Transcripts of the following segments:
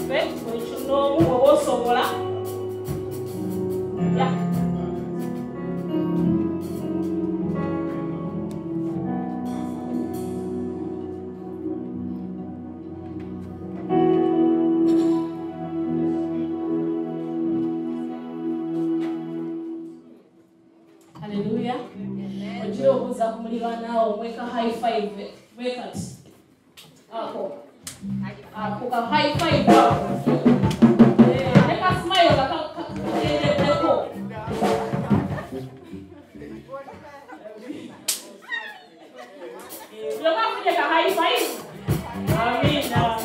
yaffe buli kinoomu oba osobola. Hallelujah. Ojira okuza kumulibana omweka high five wekati. Ako ka high five ako. Leka smile kakako. Loma kuja ka high five. Amina.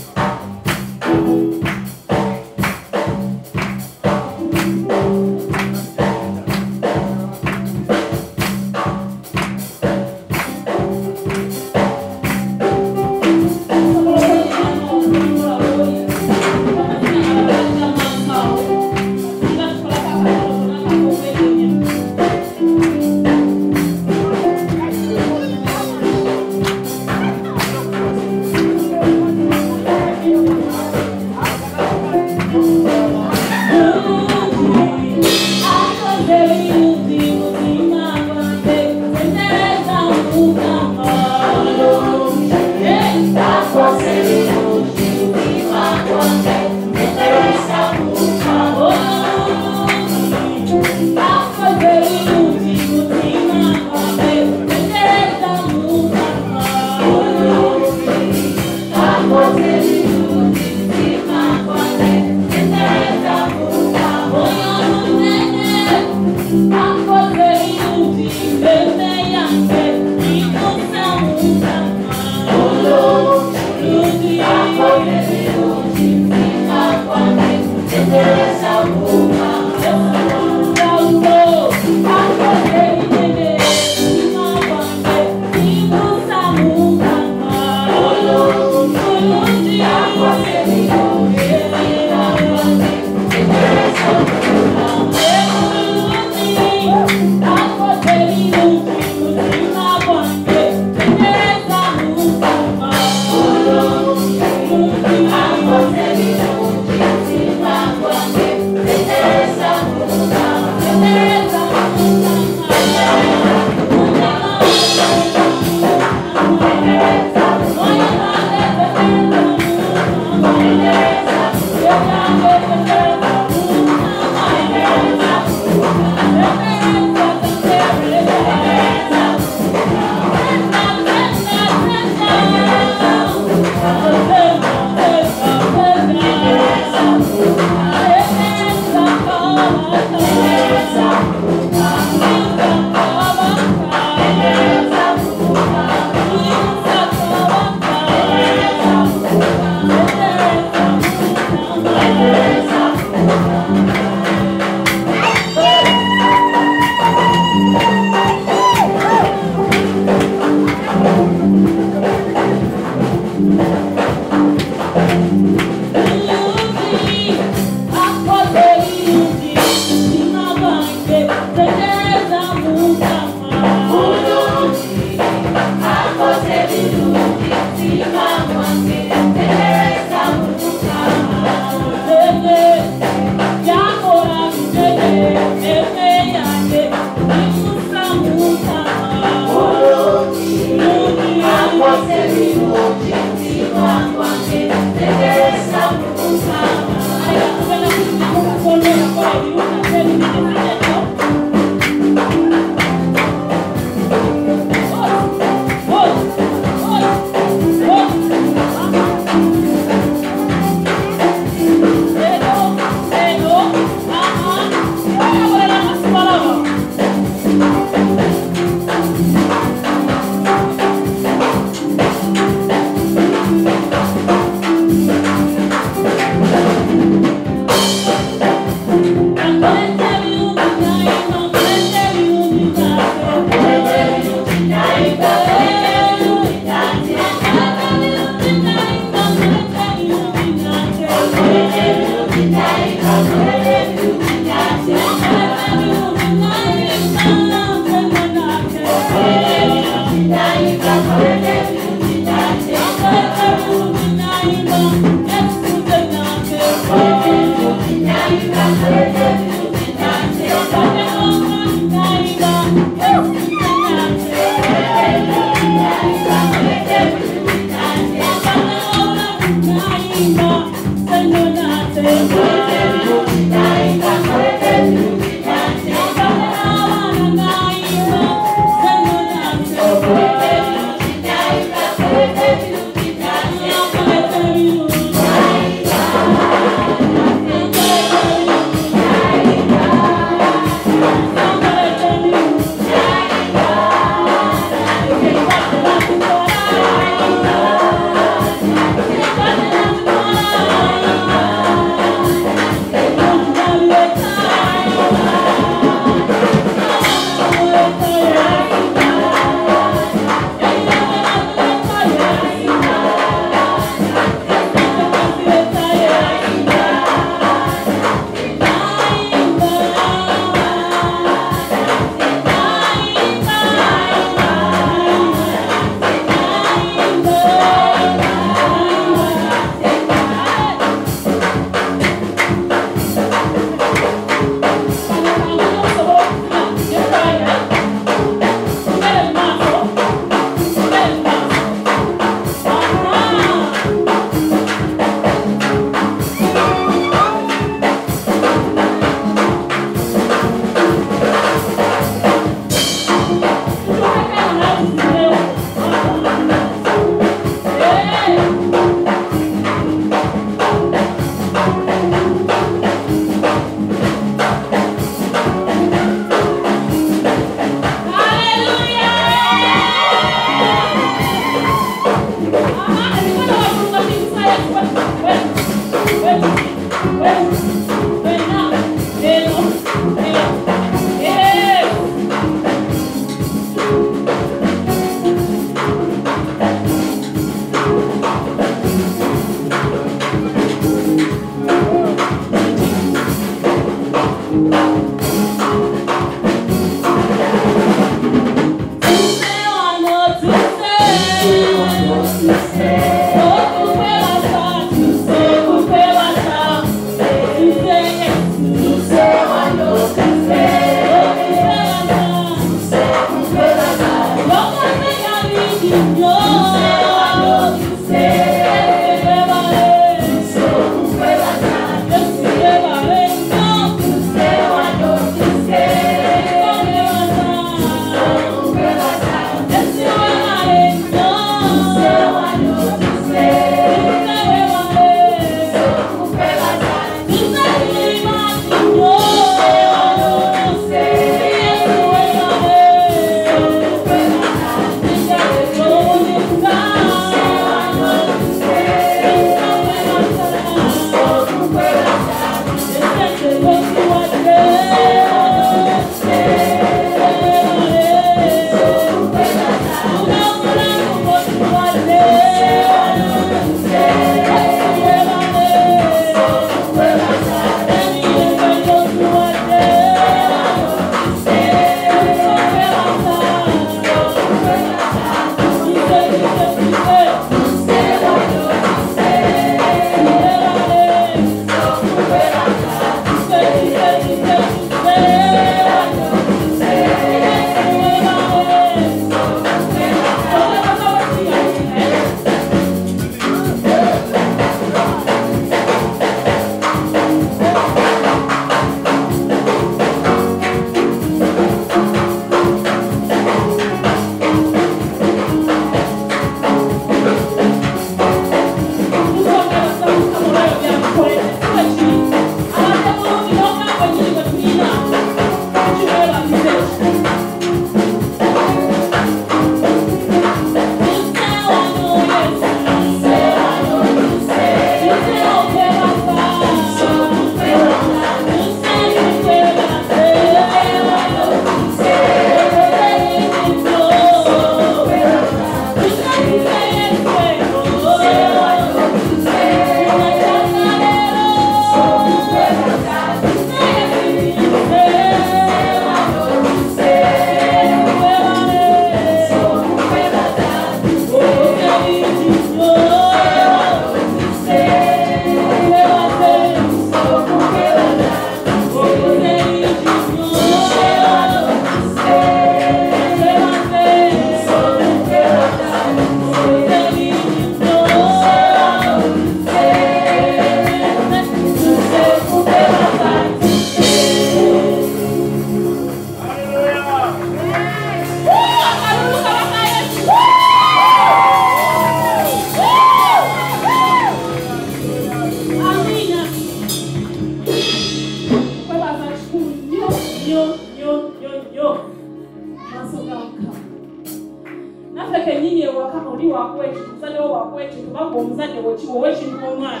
waka oli wakwechi muzadde wakwechi kubanga omuzadde wekiwo wekintu omwana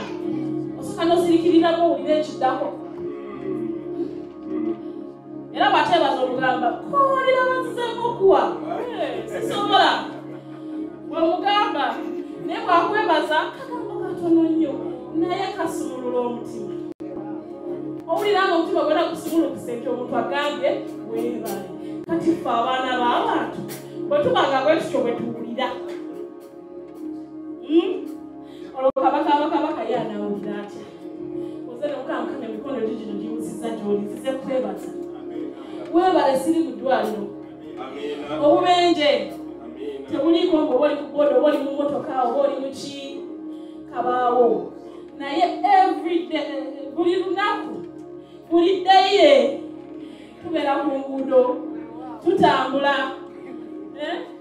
osooka n'osirikirirako owulira ekiddako era bwateebaza olugamba koolira bazizeemu okuwa sisobola bwemugamba naye bwakwebaza kagambo katono nnyo naye kasumulula omutima owulira nga omutima gwena gusumulukisa nti omuntu agambye weebale kati ffe abaana b'abantu bwe tubanga bwe tutyo bwe tuwulira olwo kabaka ye anaawulira atya oze nomukamukama emikono gigino giwuziza gy'oli zize kwebaza weebale siri mu ddwaliro obubenje tebuliiko ng'oba oli ku boda oba oli mu motoka oba oli mu ki kabaawo naye everyday buli lunaku buli dayire tubeera ku nguudo tutambula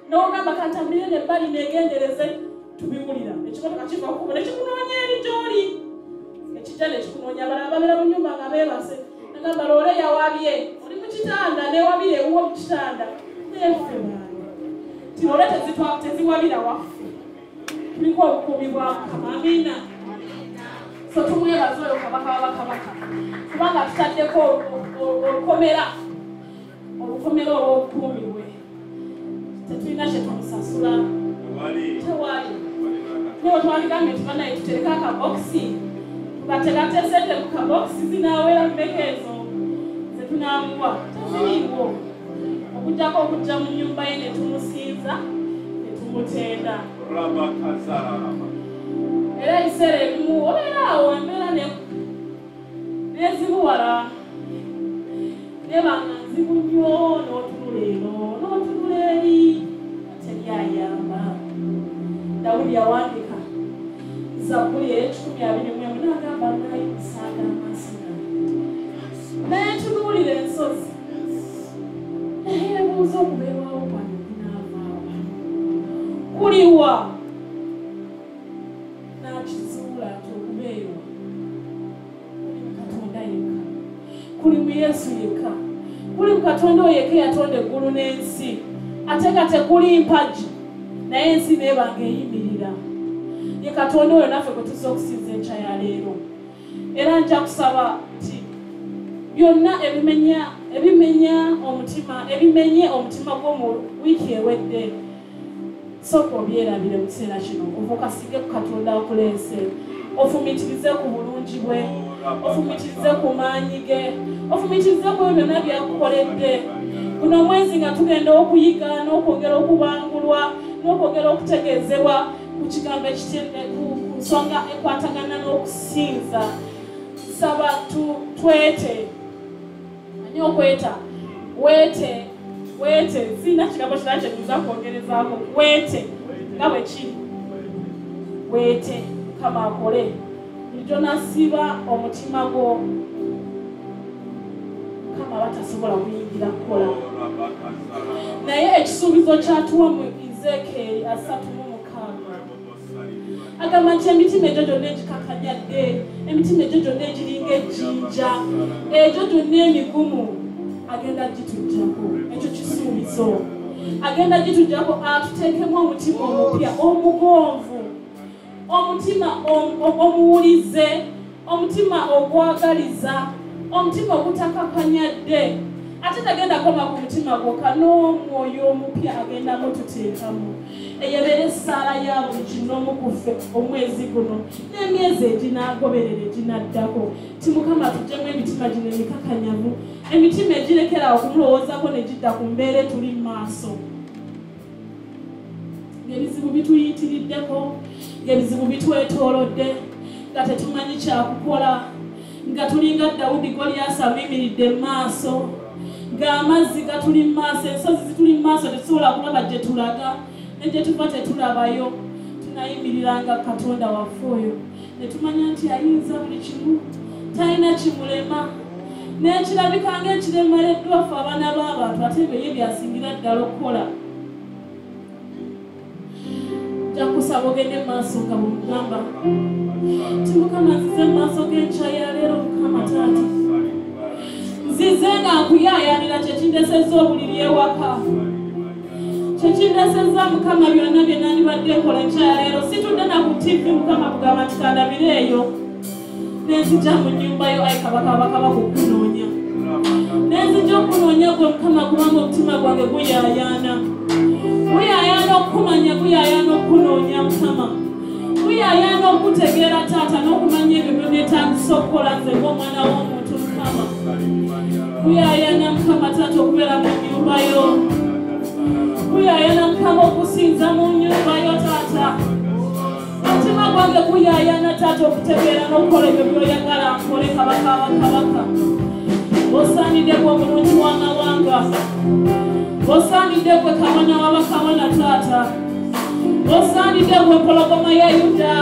n'ogamba kantambulire nebbali negendereze tubiwulira ekimotoka kiva kukuba nekikunoonya eri gy'oli ekijja nekikunoonya abalala babeera mu nnyumba nga beebase nagamba loole yawabye oli mu kitanda newabire ewuwo mu kitanda nefe baani tiloole teziwabira waffe tuliko obukuumi bwa Mukama amiina so tumwebaza oyo kabaka wabakabaka kubanga tutaddeko olukomera olw'obukuumi bwe tetulina kye tumusasula tewali naye twaligambe tubanaye tutereka akabokisi tugategate sente mu kabokisi zinaawera mmeka ezo zetunaamuwa teziriiwo okujjako okujja mu nnyumba ye ne tumusinza ne tumutenda era ebiseera ebimu obeera awo embeera nezibuwala nebanga nzibu nnyo n'otunula eno n'otunula eri teryayamba Dawudi yawandiika Zabbuli 121 n'agamba nayisaaga amaaso naye tunuulira ensozi naye ebuuza okubeerwawo kwange kunaavaawa kuliwa n'akizuula nti okubeerwa kuli mu Katonda yekka kuli mu Yesu yekka kuli mu Katonda oyo yekka yatonda eggulu n'ensi ate nga tekuli mpagi naye ensi neebanga eyimirira ye Katonda oyo naffe kwe tuzza okusinza enkya ya leero era nja kusaba nti byonna ebimenye omutima gw'omu wiiki ewedde sooka obyerabire mu kiseera kino ova okasige ku Katonda akuleese ofumitirize ku bulungi bwe ofumitirize ku maanyi ge ofumitirize ku ebyo byonna byakukoledde guno omwezi nga tugenda okuyiga n'okwongera okubangulwa n'okwongera okutegeezebwa ku kigambo ku nsonga ekwatagana n'okusinza saba twete ani okweta weete sina kigambo kirala kye tuza kwongerezaako weete nga bwe kiri weete Mukama akole bulijjo nasiba omutima gwo Mukama batasobola kuyingira kukola naye ekisuubizo kyatuwa mu Ezekiel 3:6 agamba nti emitima egyo gyonna egikakanyadde emitima egyo gyonna egiringa ejjinja egyo gyonna emigumu agenda gitujjako ekyo kisuubizo agenda gitujjako atuteekemu omutima omupya omugonvu omutima omuwulize omutima ogwagaliza omutima ogutakakanyadde ate tagenda koma ku mutima gwokka n'omwoyo omupya agenda mututeekamu eyebeera essaala ya buli kinoomu kuffe omwezi guno n'emyezi eginaagoberera eginaddako ti Mukama tuggyemu emitima gino emikakanyamu emitima egirekera okumulowoozako ne gidda ku mbeera tuli mu maaso ng'ebizibu bituyitiriddeko ng'ebizibu bitwetoolodde nga tetumanyi kyakukola nga tulinga Dawudi Goliaasi amuyimiridde mu maaso ng'amazzi gatuli mu maaso ensozi zituli mu maaso tetusobola kulaba gye tulaga ne gye tuva tetulabayo tunayimiriranga Katonda waffe oyo ne tumanya nti ayinza buli kimu talina kimulema n'ekirabika ng'ekiremereddwa ffe abaana b'abantu ate ebyo ye byasingira ddala okukola nja kusaba ogende mu maaso nga bwemugamba ti Mukama nzize mu maaso g'enkya ya leero Mukama taata nzize nga nkuyaayaanira kyekindesezza obuliri ewaka Kyekindesezza Mukama byonna bye nandibadde nkola enkyaleero situdde na ku TV Mukama kugamba tikandabireeyo nenzija mu nnyumba yo ayi kabaka okukunoonya nenzija okunoonya gwe Mukama kubanga omutima gwange guyaayaana okumanya guyaayaana okunoonya Mukama guyaayaana okutegeera taata n'okumanya ebyo byonetagisa okukola nze ng'omwana w'omuntu Mukama guyaayaana Mukama taata okubeera mu nnyumba yo guyaayaana Mukama okusinza mu nnyumba yo taata omutima gwange guyaayaana taata okutegeera n'okukola ebyo by'oyagala nkole kabaka osaanidde gwe omulungi w'amawanga osaanidde gwe kabona w'abakabona taata osaanidde gwe empologoma ya Yuda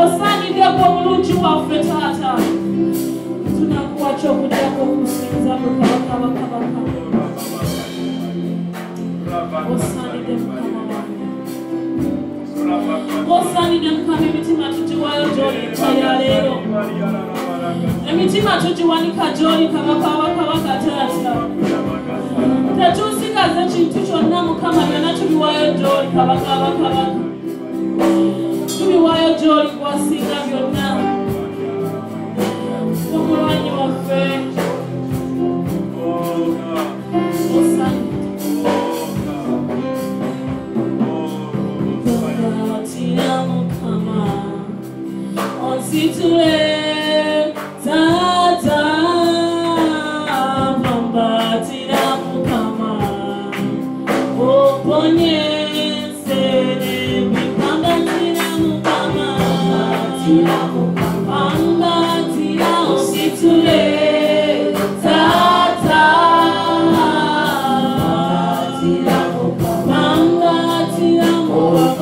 osaanidde gwe omulungi waffe taata tunakuwa ky'okujjako okusinza gwe kabaka osaanidde Mukama wange osaanidde Mukama emitima tugiwaayo gy'oli nkya leero emitima tugiwanika gy'oli kabaka taata tetusigaze kintu kyonna Mukama byonna tubiwaayo gy'oli kabaka tubiwaayo gy'oli gwasinga byonna omulwanyi waffe situe tata pambatira Mukama oponye sene pambatira Mukama pambatira situe tata pambatira Mukama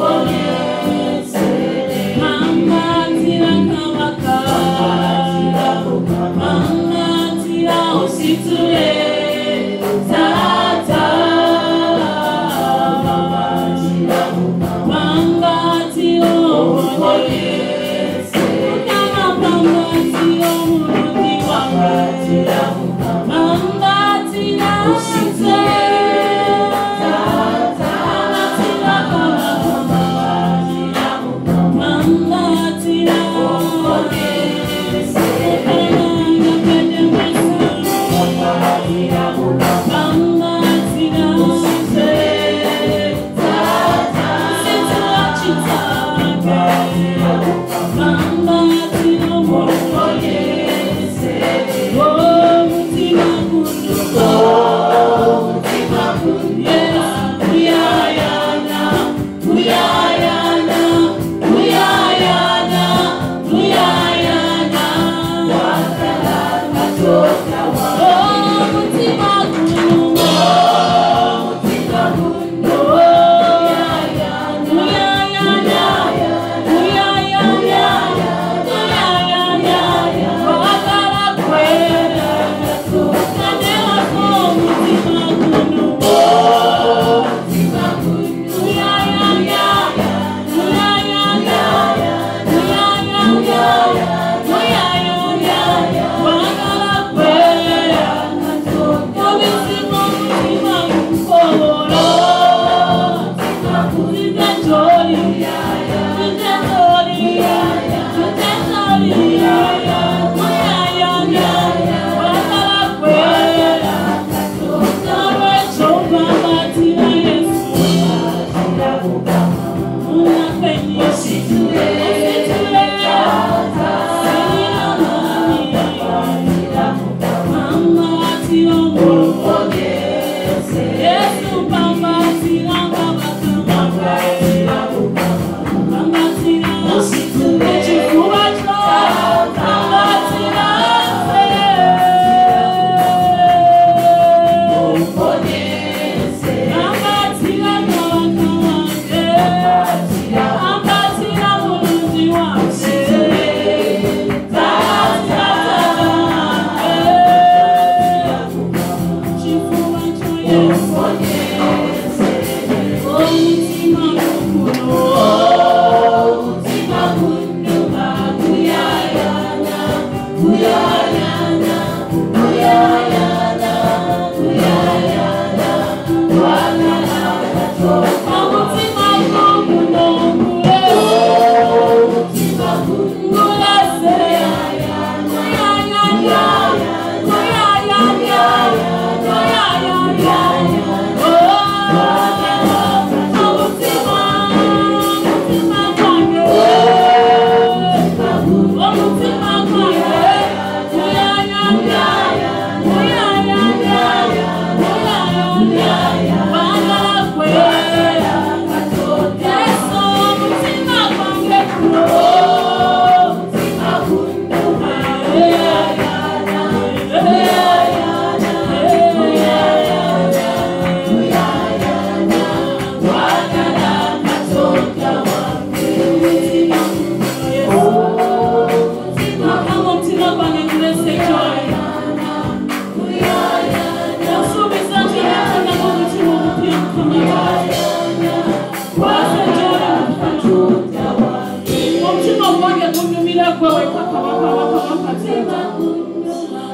gwe weka kabaka wakatata.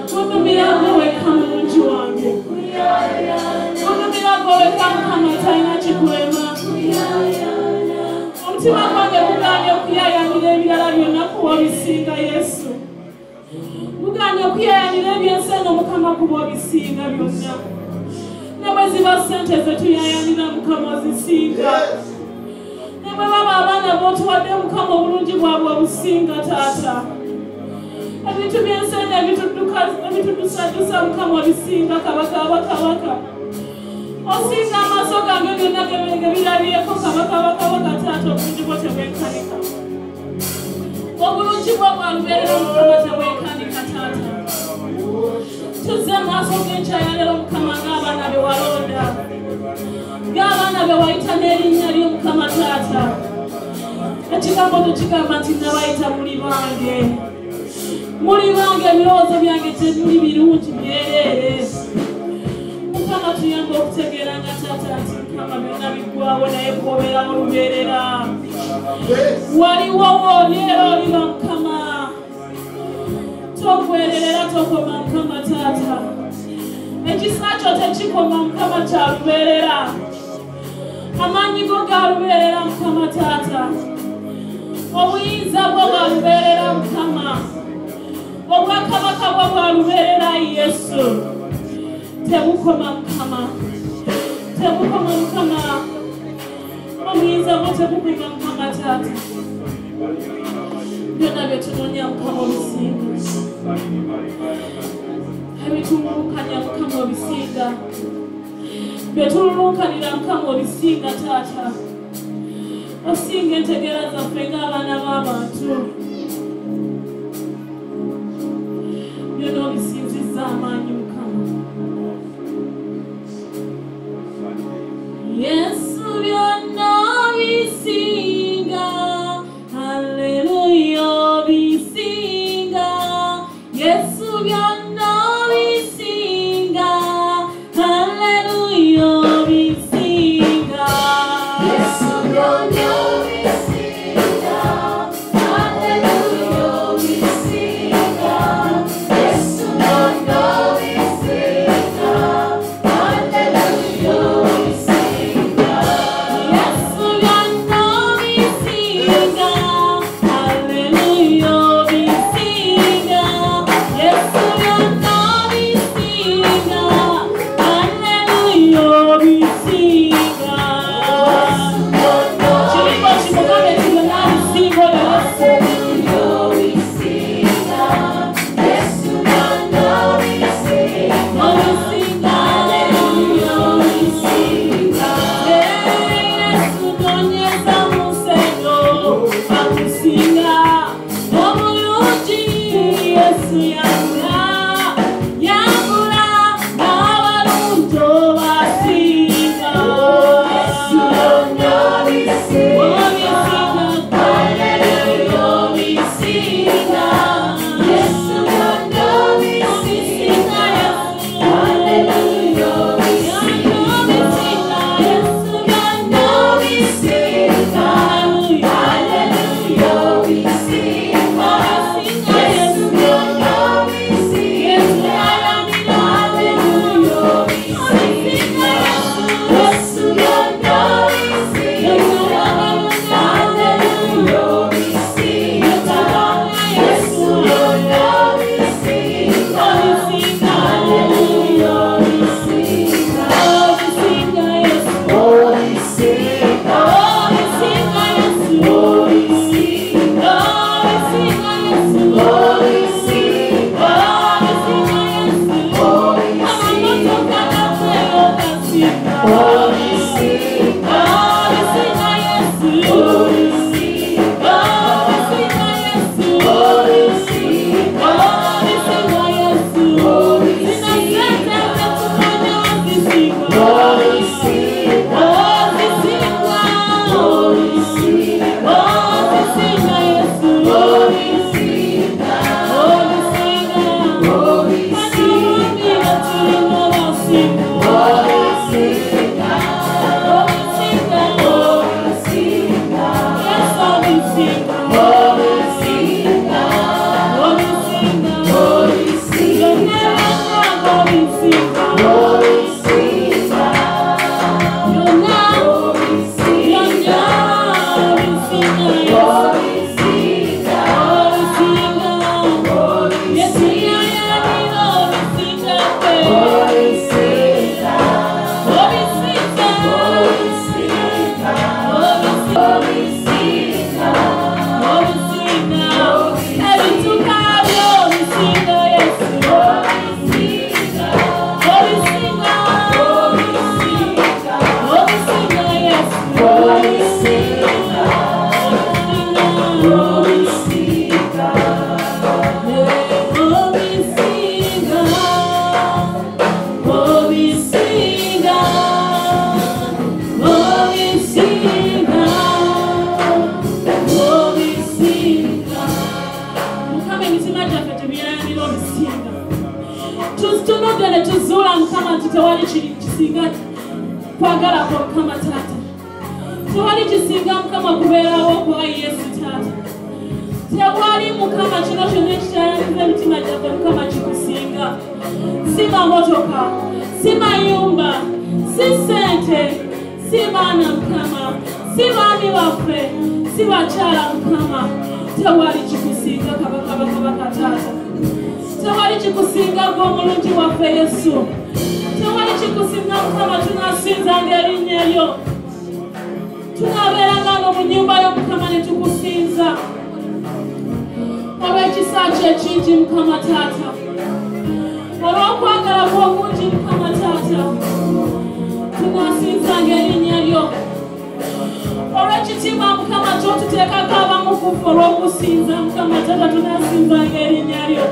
Tunnumira gwe weka mulungi wange. Tunnumira gwe weka Mukama talina kikulema. Omutima gwange gugaanye okuyaayaanira ebirala byonna kuba obisinga Yesu. Gugaanye okuyaayaanira ebyensenga Mukama kuba obisinga byonna. Ne bwe ziba ssente ze tuyaayaanira Mukama ozisinga. Ne bwe baba abaana b'otuwadde Mukama obulungi bwabwe obusinga taata. Ebintu by'ensenga ebituddusaddusa Mukama obisinga kabaka abakabaka. Osinga amaaso gange byonna ge birabyeko kabaka abakabaka taata obulungi bwo tebwenkanika. Obulungi bwo bwalubeerera Mukama tebwenkanika taata. Tuzze amaaso g'enkyayalero Mukama ng'abaana be walonda. Ng'abaana be wayita n'erinnya ly'Omukama taata. Ekigambo tukigamba nti nabayita muli bange. Muli bange ebirowoozo byange temuli birungi byereere. Mukama tuyambe okutegeera nga taata nti Mukama byonna biggwawo naye kubeerawo lubeerera. Waliwo woolyeera oliba Mukama. Togwererera tokoma Mukama taata. Ekisa kyo tekikoma Mukama kyalubeerera. Amaanyi go galubeerera Mukama taata. Obuyinza bwo bwalubeerera Mukama. Obwakabaka bwo bwalubeerera Yesu. Tebukoma Mukama. Tebukoma Mukama. Obuyinza bwo tebukoma Mukama taata. Byonna bye tunoonya Mukama obisinga. Ebitululunkanya Mukama obisinga. Bye tululunkanira Mukama obisinga taata. Osinga entegeera zaffe ng'abaana b'abantu. Byonna obisinzizza amaanyi Mukama. Yesu byonna obisinga. Hallelujah obisinga. Yesu byonna obisinga. Hallelujah obisinga. Yesu byonna obisinga. Hallelujah obisinga. Yesu byonna obisinga. tewali kisinga kwagala kwa Mukama Taata. Tewali kisinga Mukama kubeerawo kwa Yesu Taata. Tewali Mukama kino kyonna ekitayaniza emitima gyaffe Mukama kikusinga. Si mamotoka, si mayumba, si ssente, si baana Mukama, si baami baffe, si bakyala Mukama. Tewali kikusinga kabaka Taata. Tewali kikusinga gwe omulungi waffe Yesu. Tewali kikusinga Mukama tunaasinzanga erinnya lyo. Tunaabeeranga no mu nnyumba y'Omukama ne tukusinza. Olw'ekisa kyo ekingi Mukama Taata. Olw'okwagala kwo okungi Mukama Taata. Tunaasinzanga erinnya lyo. Olw'ekitiibwa Mukama ky'otuteekako abamu ku ffe olw'okusinza Mukama Taata tunaasinzanga erinnya lyo.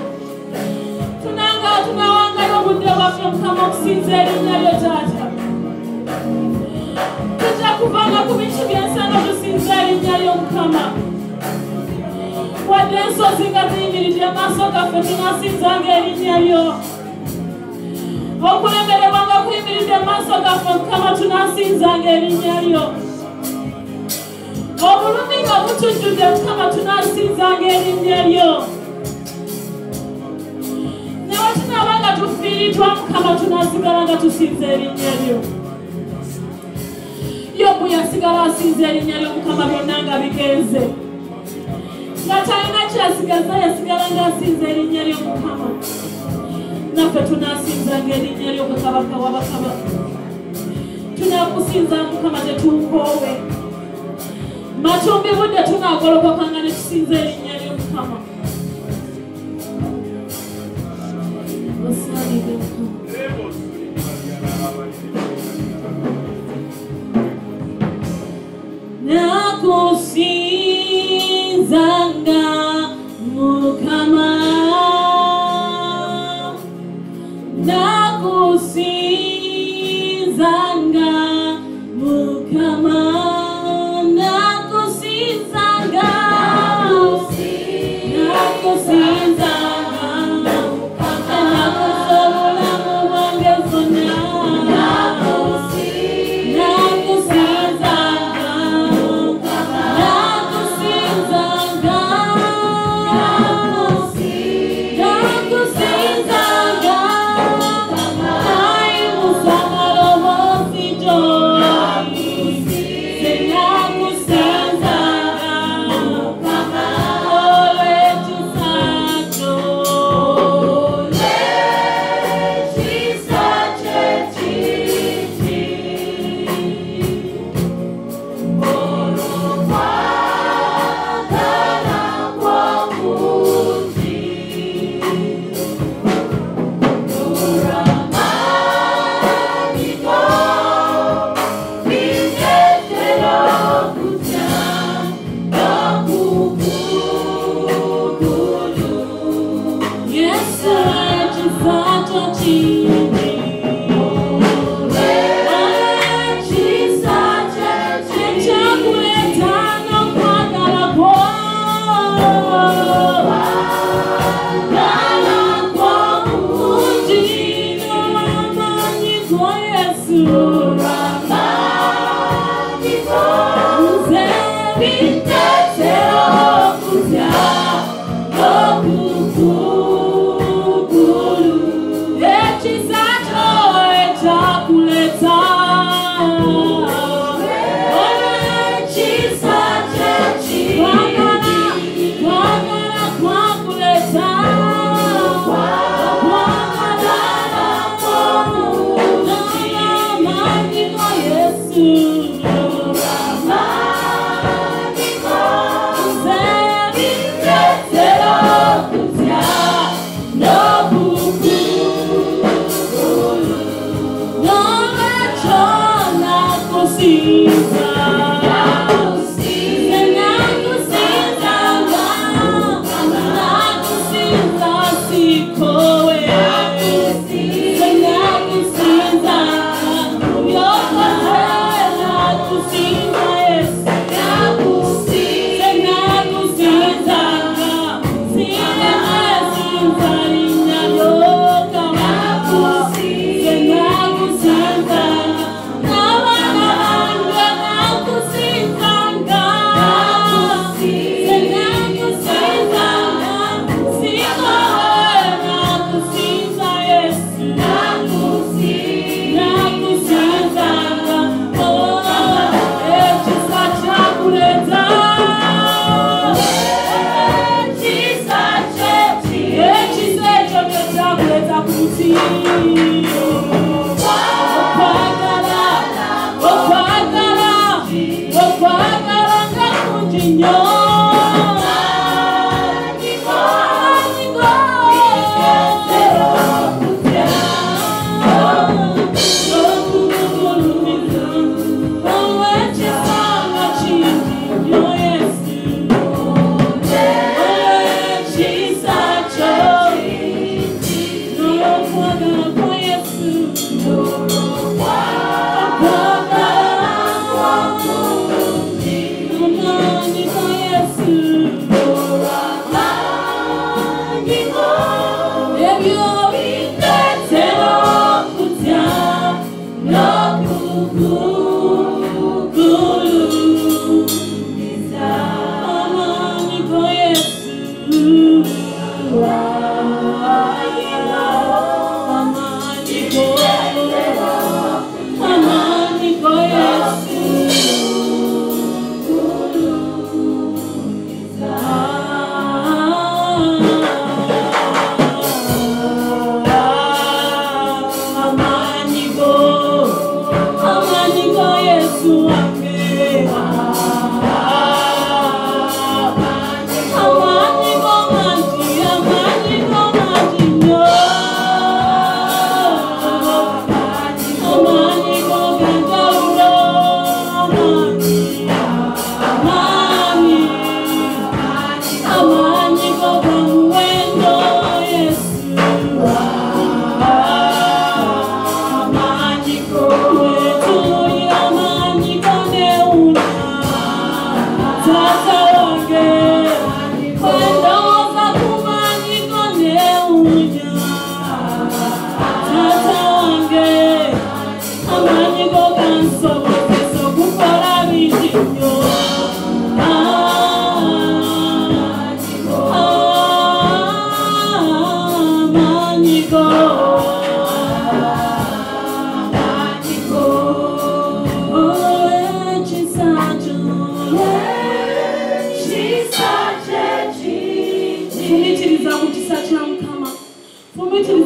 Tunawangayo obudde bwaffe Mukama okusinza erinnya lyo Taata. Tujja kuvanga ku bintu by'ensaano tusinza erinnya lyo Mukama. Wadde ensozi nga ziyimiridde maaso gaffe tunaasinzanga erinnya lyo. Okulemererwa nga kuyimiridde maaso gaffe Mukama tunaasinzanga erinnya lyo. Obulumi nga butujjudde Mukama tunaasinzanga erinnya lyo. Newe tunaabanga tufiiriddwa Mukama tunaasigala nga tusinza erinnya lyo. Yobu yasigala asinza erinnya lyo Mukama byonna nga bigenze. Nga talina kyasigaza yasigala nga asinza erinnya lyo Mukama. Naffe tunaasinzanga erinnya lyo Kabaka w'abakabaka. Tunaakusinza Mukama tetunkoowe. Matumbi budde tunaagolokokanga ne tusinza erinnya lyo Mukama. Osaaliga Mukama. Nakusinzanga Mukama. Nakusinzanga Mukama.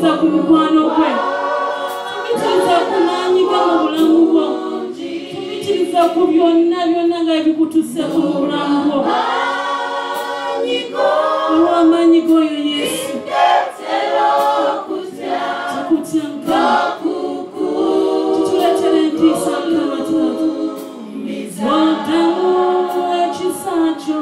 tumikiriza ku mukwano gwe, tumikiriza ku maanyi ge mu bulamu bwo, tumikiriza ku byonna nga ebikutuse ku bulamu bwo. Olw'amaanyi g'oyo Yesu tukutya Mukama, tutuleetera entiisa Mukama Taata. Oddamu ekisa kyo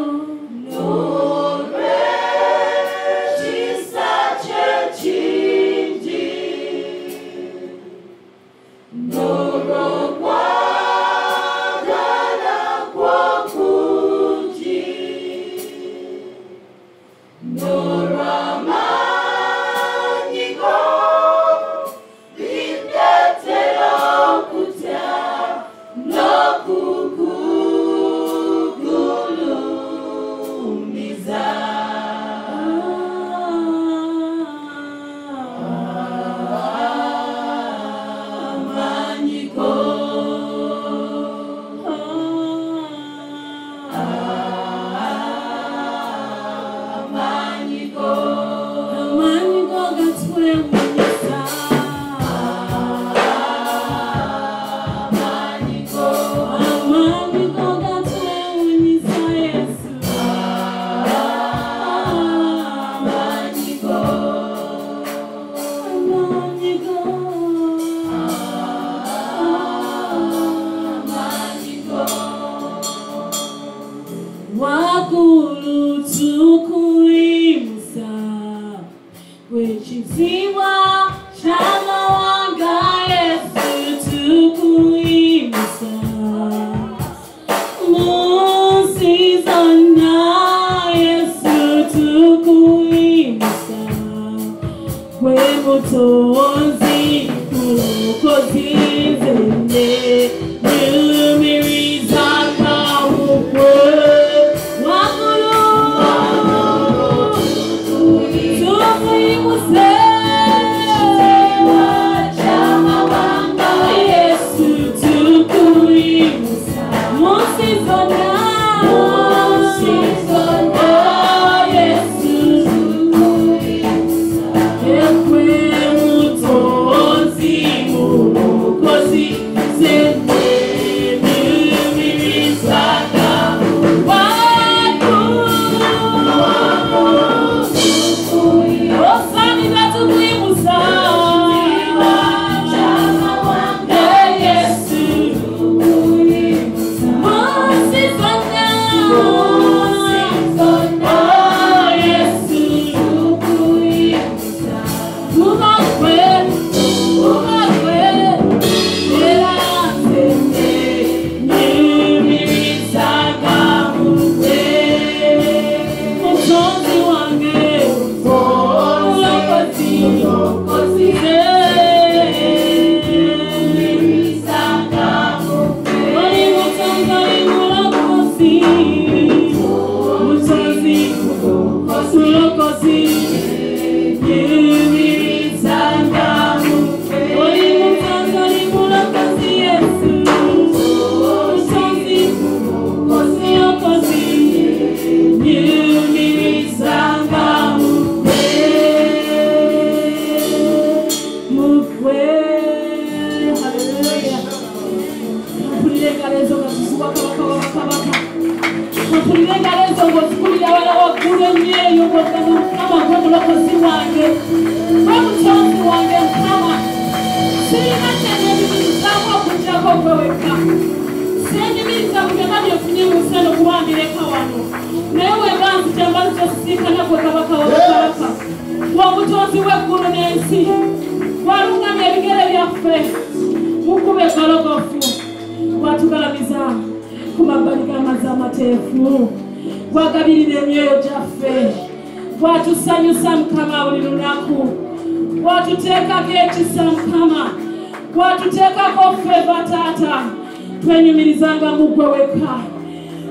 twenyumirizanga mu gwe wekka,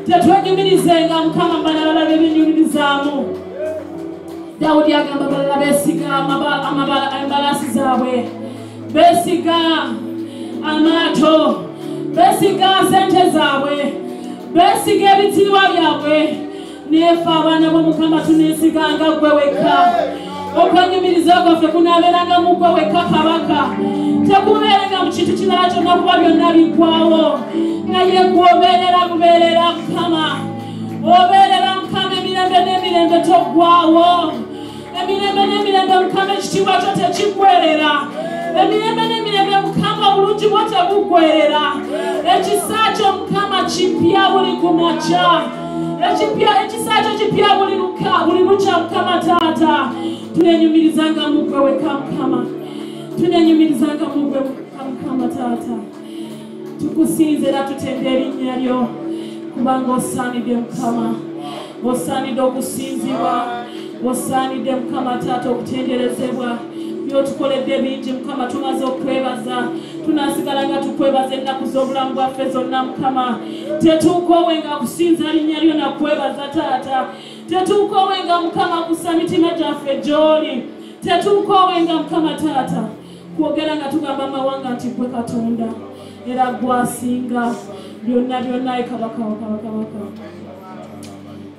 tetwenyumirizenga Mukama balala bebinyumirizaamu. Dawudi agamba balala beesiga embalasi zaabwe, beesiga amaato, beesiga sente zaabwe, beesiga ebitirwa byabwe, nefe abaana b'Omukama tuneesiganga gwe wekka. okwenyumiriza kwaffe kunaabeeranga mu ggwe wekka kabaka tekubeerenga mu kintu kirala kyonna kuba byonna biggwawo naye gwobeerera bubeerera Mukama obeerera Mukama emirembe n'emirembe toggwawo emirembe n'emirembe Mukama ekitiibwa kyo tekiggwerera emirembe n'emirembe Mukama obulungi bwo tebuggwerera ekisa kyo Mukama kipya buli kumakya ekisa kyo kipya buli lukya Mukama Taata tuneenyumirizanga mu ggwe wekka Mukama tuneenyumirizanga mu ggwe Mukama Taata tukusinze era tutenda erinnya lyo kubanga osaanidde Mukama osaanidde okusinzibwa osaanidde Mukama Taata okutenderezebwa byotukoledde bingi Mukama tumaze okwebaza tunaasigala nga tukwebaza ennaku z'obulamu bwaffe zonna Mukama tetuukoowenga kusinza linnya lyo nakwebaza Taata tetuukoowenga Mukama kussa mitima gyaffe gy'oli tetuukoowenga Mukama Taata kwogera nga tugamba amawanga nti gwe Katonda era gwasinga byonna byonna kabaka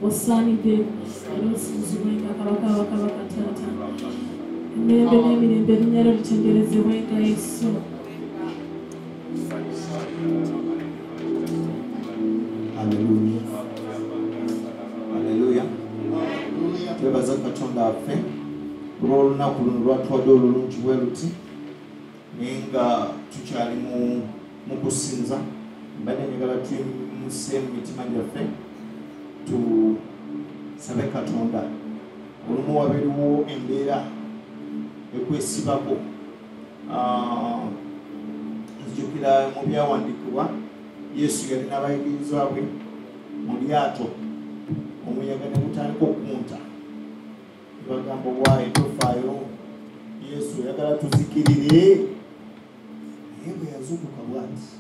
osaanidde era osinzibwenga kabaka Taata emirembe n'emirembe erinnya lyo litenderezebwenga Yesu. Haleluya. Haleluya. Twebaza Katonda waffe olw'olunaku luno lwatuwadde olulungi bwe luti naye nga tukyali mu kusinza mbadde njagala tuyimuse mu mitima gyaffe tusabe Katonda olumu wabeeriwo embeera ekwesibako nzijukira mu byawandiikibwa Yesu yali n'abayigirizwa bwe mu lyato omuyaga ne gutandika okumunta bagamba waayi tofaayo Yesu oyagala tuzikirire naye bwe yazuukuka bw'ati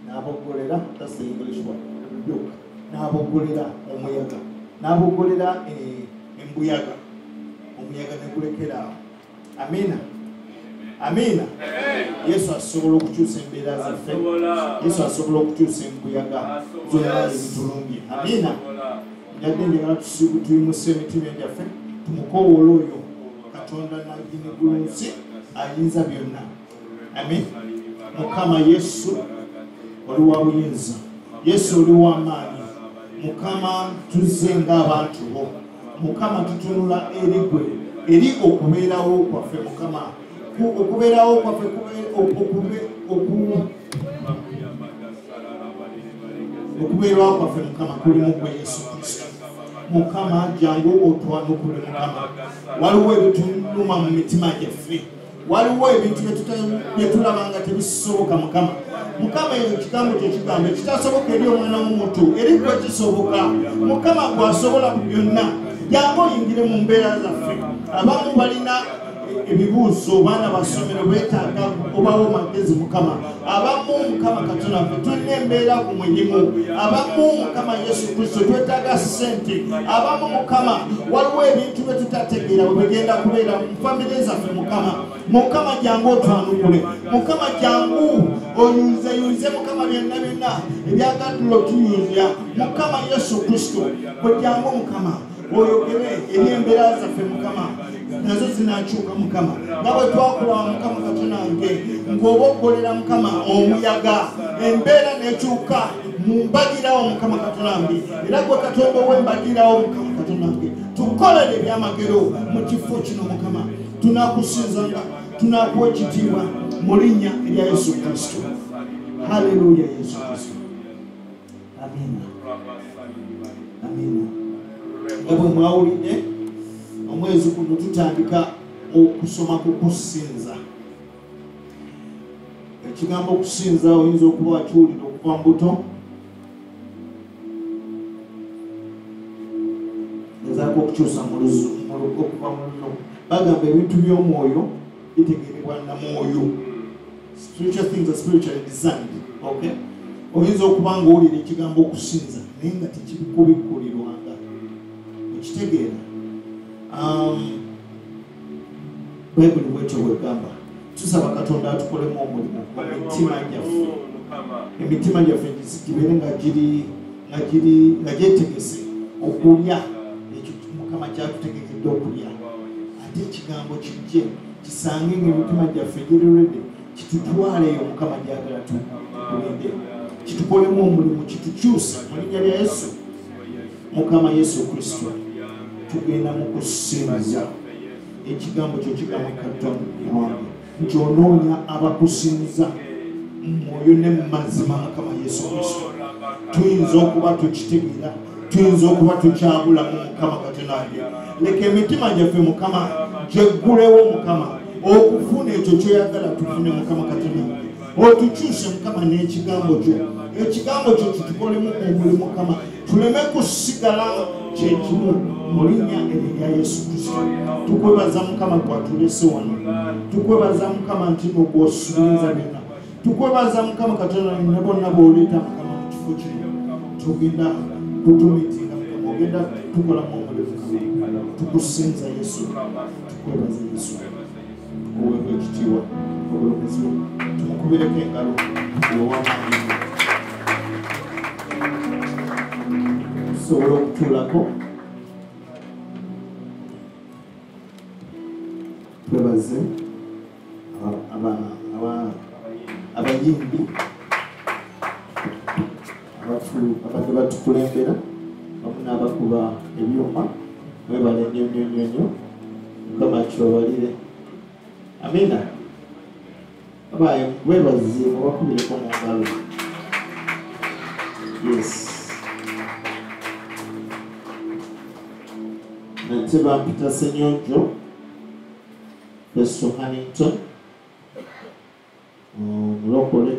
n'aboggolera n'aboggolera omuyaga n'aboggolera embuyaga omuyaga ne gulekera awo. Amina. Amina. Yesu asobola okukyusa embeera zaffe. Yesu asobola okukyusa embuyaga zonna ezitulumbye. Amina. Njadde njagala tuyimuse emitima gyaffe tumukowoola oyo Katonda n'agini ggulu ayinza byonna. Amen. Mukama Yesu oli wa buyinza. Yesu oli wa maanyi. Mukama tuzze ng'abantu bo. Mukama tutunula eri gwe eri okubeerawo kwaffe Mukama okubeerawo kwaffe okubeerawo kwaffe Mukama kulimu gwe Yesu Kristo. Mukama jangu otwanukule Mukama. Waliwo ebituluma mu mitima gyaffe. Waliwo ebintu bye tulaba nga tebisoboka Mukama. Mukama ekigambo kyo kigambo ekitasoboka eri omwana w'omuntu eri gwe kisoboka. Mukama gwasobola ku byonna. Jangu oyingire mu mbeera zaffe. Abamu balina ebibuuzo baana basomero beetaaga obawo magezi Mukama. Abamu Mukama Katonda ffe tulina embeera ku mulimu. Abamu Mukama Yesu Kristo twetaaga ssente. Abamu Mukama waliwo ebintu bye tutategeera bwe bigenda kubeera mu famire zaffe Mukama. Mukama jangu otwanukule. Mukama jangu oyunzeyunze Mukama byonna byonna ebyagaddulo tuyunzya Mukama Yesu Kristo. Bwe jangu Mukama oyogere eri embeera zaffe Mukama nazo zinakyuka Mukama. Nga bwe twakulaba Mukama Katonda wange ng'oboggolera Mukama omuyaga embeera n'ekyuka mu mbagirawo Mukama Katonda wange. Era gwe Katonda ow'embagirawo Mukama Katonda wange tukolere ebyamagero mu kifo kino Mukama. Tunakusinzanga tunakuwa ekitiibwa mu linnya erya Yesu Kristo. Haleluya Yesu Kristo. Amina. Amina. Nga bwe mwawulidde omwezi guno tutandika okusoma ku kusinza. Ekigambo okusinza oyinza okuba wakiwulira okuva mu buto. Ngezaako okukyusa mu okuva mu luzo. Bagamba ebintu by'omwoyo bitegeerebwa na mwoyo. Spiritual things are spiritually designed. Okay? Oyinza okuba ng'owulira ekigambo okusinza naye nga tekibikubikkulirwanga. Okitegeera. Bayibuli bwekyo bwegamba. Tusaba Katonda atukolemu omulimu mu mitima gyaffe. Emitima gyaffe gibeere nga gyetegese okulya Mukama kyatutegekedde okulya ate ekigambo kijje kisange ng'emitima gyaffe giri ready kitutwaleyo Mukama gyagala tulinde kitukolemu omulimu kitukyuse mu linnya lya Yesu Mukama Yesu Kristo tugenda mu kusinza ekigambo kyo kigambo Katonda wange nti onoonya abakusinza mwoyo ne mu mazima Mukama Yesu Kristo tuyinza okuba tukitegeera tuyinza okuba tukyabulamu Mukama Katonda wange leka emitima gyaffe Mukama gyeggulewo Mukama okufuna ekyo kyoyagala tufune Mukama Katonda wange otukyuse Mukama n'ekigambo kyo kitukolemu omulimu Mukama tuleme kusigala kyekimu mu linnya erya Yesu Kristo tukwebaza Mukama gwatulese wano tukwebaza Mukama nti n'ogw'osuubiza byonna tukwebaza Mukama Katonda ne bonna b'oleeta Mukama mu kifo kino tugenda kutumitinga Mukama ogenda tukolamu omulimu tukusinza Yesu tukwebaza Yesu tukuweebwa ekitiibwa obulomezi tumukubireko engalo owamaanyi tusobola okutuulako twebaze abayimbi abadde batukulembera wamu n'abakuba ebyuma webale nnyo Mukama kyobalire amina abaye webaze mubakubireko mu ngalo yes Nateba Peter Senyonjo Festo Huntington mulokole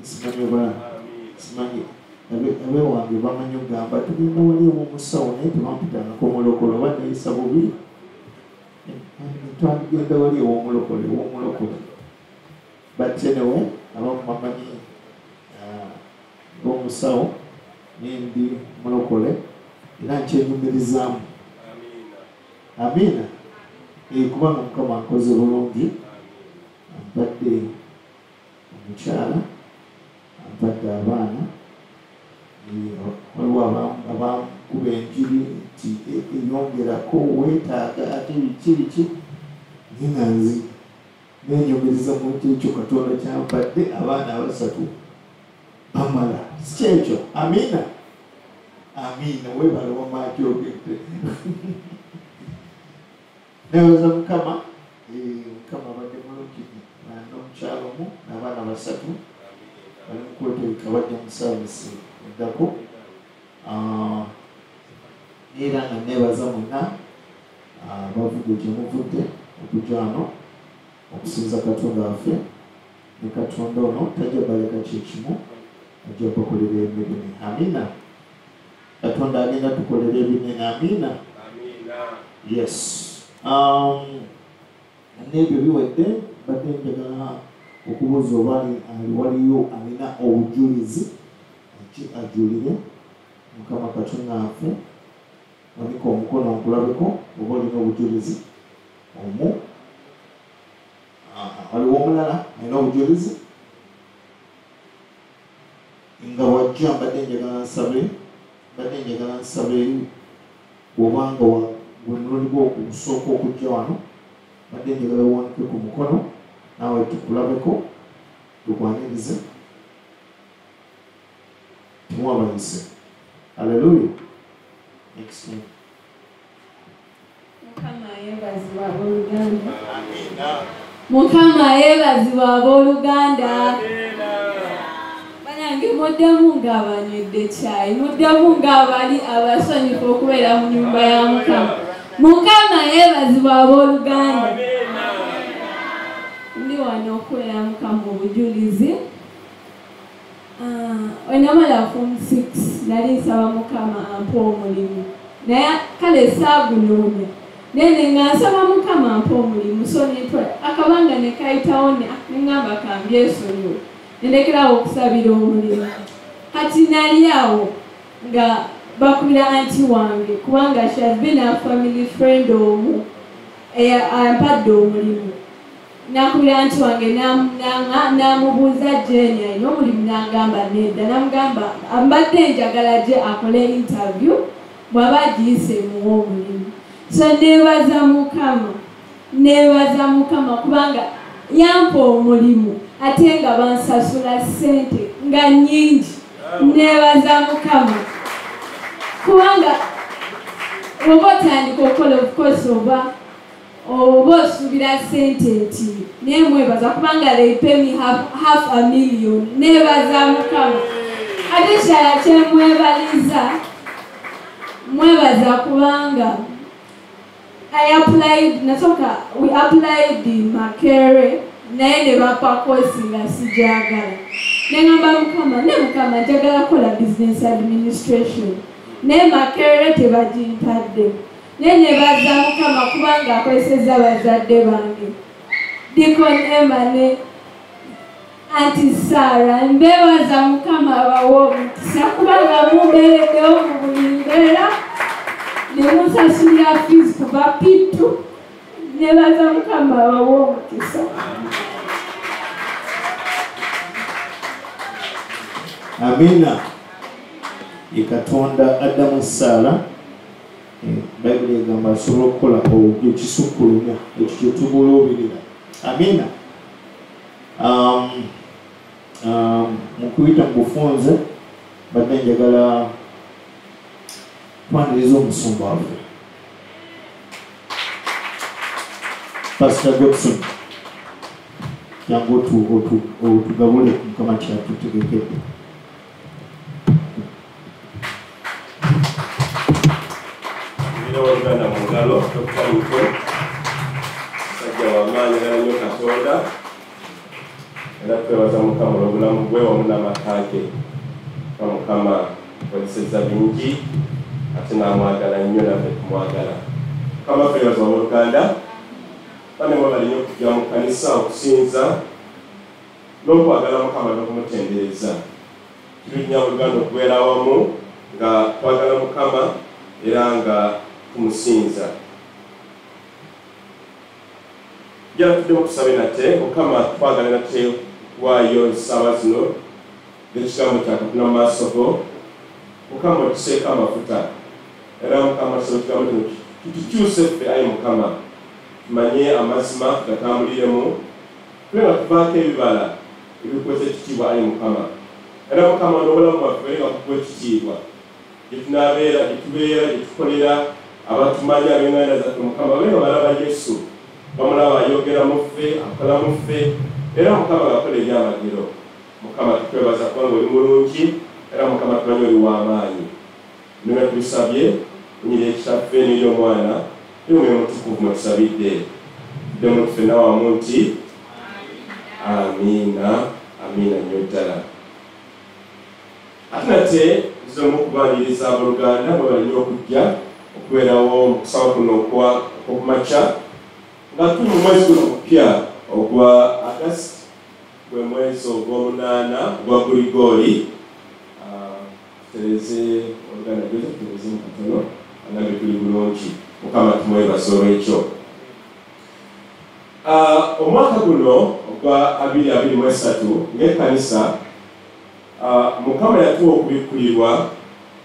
simanyi abe wange bamanyi ogamba tugenda wali omusawo naye tebampitangako omulokole oba neyisa bubi twagenda wali ew'omulokole but anyway abamu bamanyi ng'omusawo nendi mulokole era nkyenyumirizaamu amina kubanga Mukama nkoze bulungi ampadde omukyala ampadde abaana waliwo abakuba enjiri nti eyongerako weetaaga ate biki naye nga nzi nenyumiriza mu ekyo Katonda kyampadde abaana 3 bamala sikyekyo amina webale wamaaki ogedde nebaza Mukama abadde mulungi n'omukyalo omu n'abaana 3 bali mukwetegeka bajja mu saavisi eddako era nga nebaza mwenna bavudde gye muvudde okujja wano okusinza Katonda waffe ne Katonda ono tajja baleka kyekimu ajja bakolera ebinene amina Katonda agenda tukolera ebinene amina yes n'ebyo biwedde badde njagala okubuuza oba waliyo alina obujulizi ajulire Mukama Katonda waffe wanika omukono nkulabeko oba olina obujulizi waliwo omulala alina obujulizi nga wajja mbadde njagala nsabe obanga gwe mulundi gwo okusooka okujja wano badde njagala wanike ku mukono naawe tukulabeko tukwanirize tumuwabayise haleluya next time Mukama yeebazibwa abooluganda banange muddemu ng'abanywedde caayi muddemu ng'abali abasanyufu okubeera mu nnyumba ya Mukama yeebazibwa abooluganda ndi wano okubeera Mukama obujulizi wenamala form 6 nali nsaba Mukama ampa omulimu naye kale saagunoonya nene nga nsaba Mukama ampa omulimu so akabanga ne kayitawo ne ŋŋamba kambyesonyiwe nendekerawo okusabira omulimu kati nali awo nga bakubira anti wange kubanga she has been a family friend omu ampadde omulimu nakubira nti wange namubuuza Jeni alina omulimu n'agamba nedda, namugamba mbadde njagala gye akole interview bw'aba agiyise muwa omulimu. So neebaza Mukama kubanga yampa omulimu ate nga bansasula ssente nga nnyingi. Neebaza Mukama kubanga oba otandika okukola of course oba osuubira ssente nti naye mwebaza kubanga they pay me half a million. Neebaza Mukama ate kyala mwebaza kubanga we applied Makerere naye ne bapa kosi nga sijagala. Nengamba Mukama njagala kola business administration naye Makerere tebagimpadde. Naye nebaza Mukama kubanga akozesezza bazadde bange Deacon Emma ne Auntie Sarah. Mbebaza Mukama abawa omukisa kubanga mumbeereddewo mu buli mbeera ne munsasulira fees kuva Pittu. Nebaza Mukama abawa omukisa. Amina. Katonda addamu Sarah Bayibuli egamba asobola okukola ekisukkulumya ekyo kye tubuluubirira. Amina. Mu kuyita mu bufunze badde njagala twaniriza omusumba waffe Pastor Godson jangu otugabule Mukama kyatutegekedde. Luganda mu ngalo okutalukwe sajja wamaanyi era nnyo Katonda era twebaza Mukama olw'obulamu bwe wamu n'amaka ge. Mukama kozesezza bingi ate n'amwagala nnyo naffe tumwagala. Mukama twebaza Oluganda bane balina okujja mu kkanisa okusinza n'okwagala Mukama n'okumutendereza. Tulina Oluganda okubeera awamu nga twagala Mukama era nga kumusinza. Jala tudde mutusabe nate Mukama twagala nate waayo ensaawa zino ng'ekigambo kya Katonda mu maaso go. Mukama otuseeko amafuta era Mukama tusabe ekigambo kino kitukyuse ffe ayi Mukama tumanye amazima tugatambuliremu tube nga tuvaako ebibala ebikuweza ekitiibwa ayi Mukama era Mukama n'obulamu bwaffe nga kukuwa ekitiibwa gyetunabeera gyetubeera gyetukolera abatumanya ab'enganda zaffe Mukama benga balaba Yesu bamulaba ayogera mu ffe akola mu ffe era Mukama gakola ebyamagero. Mukama tukwebaza kubanga oli mulungi era Mukama tumanyi oli w'amaanyi. Nime tubisabye onyiri ekitaffe n'eri omwana n'omwoyo mutukuvu mwe tusabidde tuddemu tufenna wamu nti amiina amiina nnyo ddala. Ate nate tuzimu okubaniriza abooluganda bwe balina okujja okubeerawo mu kusaba kuno okumakya nga tuli mu mwezi guno mupya ogwa August gwe mwezi ogw'omunaana ogwa Grigori. Tutereze oluganda gyoza tutereze mu katono angambe tuli bulungi. Mukama tumwebaza olw'ekyo. Omwaka guno ogwa 2023 ng'ekkanisa Mukama yatuwa okubikkulirwa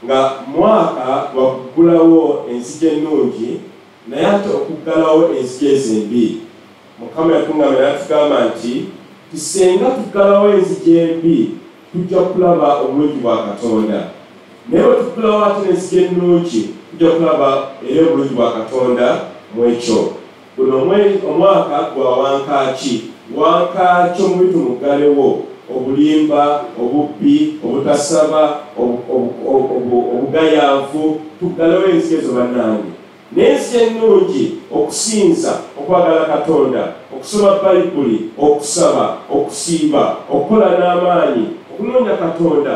nga mwaka gwa kuggulawo enzigi ennungi naye ate okuggalawo enzigi ezembi. Mukama yatungamba n'atugamba nti tusenga tuggalawo enzigi embi tujja kulaba obulungi bwa Katonda naye bwe tuggulawo ate n'enzigi ennungi tujja kulaba era obulungi bwa Katonda mu ekyo. Guno omwaka gwa wankaaki omubi tumuggalewo obulimba obubbi obutasaba obugayaavu tuggalewo enzigi ezo bannange n'enzigi ennungi okusinza okwagala Katonda okusoma Bayibuli okusaba okusiiba okukola n'amaanyi okunoonya Katonda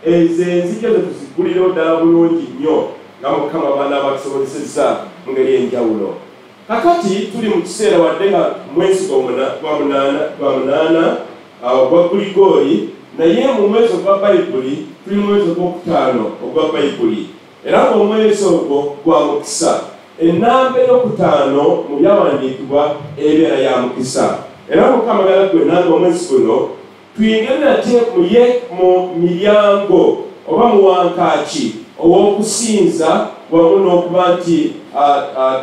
ezo enzigi ezo tuziggulirewo ddala bulungi nnyo nga Mukama abaana abatusobozesezza mu ngeri enjawulo. Kakati tuli mu kiseera wadde nga mwezi gwa munaana ogwa Grigori naye mu mwezi ogwa Bayibuli tuli mu mwezi ogwokutaano ogwa Bayibuli era ng'omwezi ogwo gwa mukisa. Ennamba ey'okutaano mu byawandiikibwa ebeera ya mukisa era Mukama galadwe nange omwezi guno tuyingire nate mu miryango oba mu wankaaki ow'okusinza wamu n'okuba nti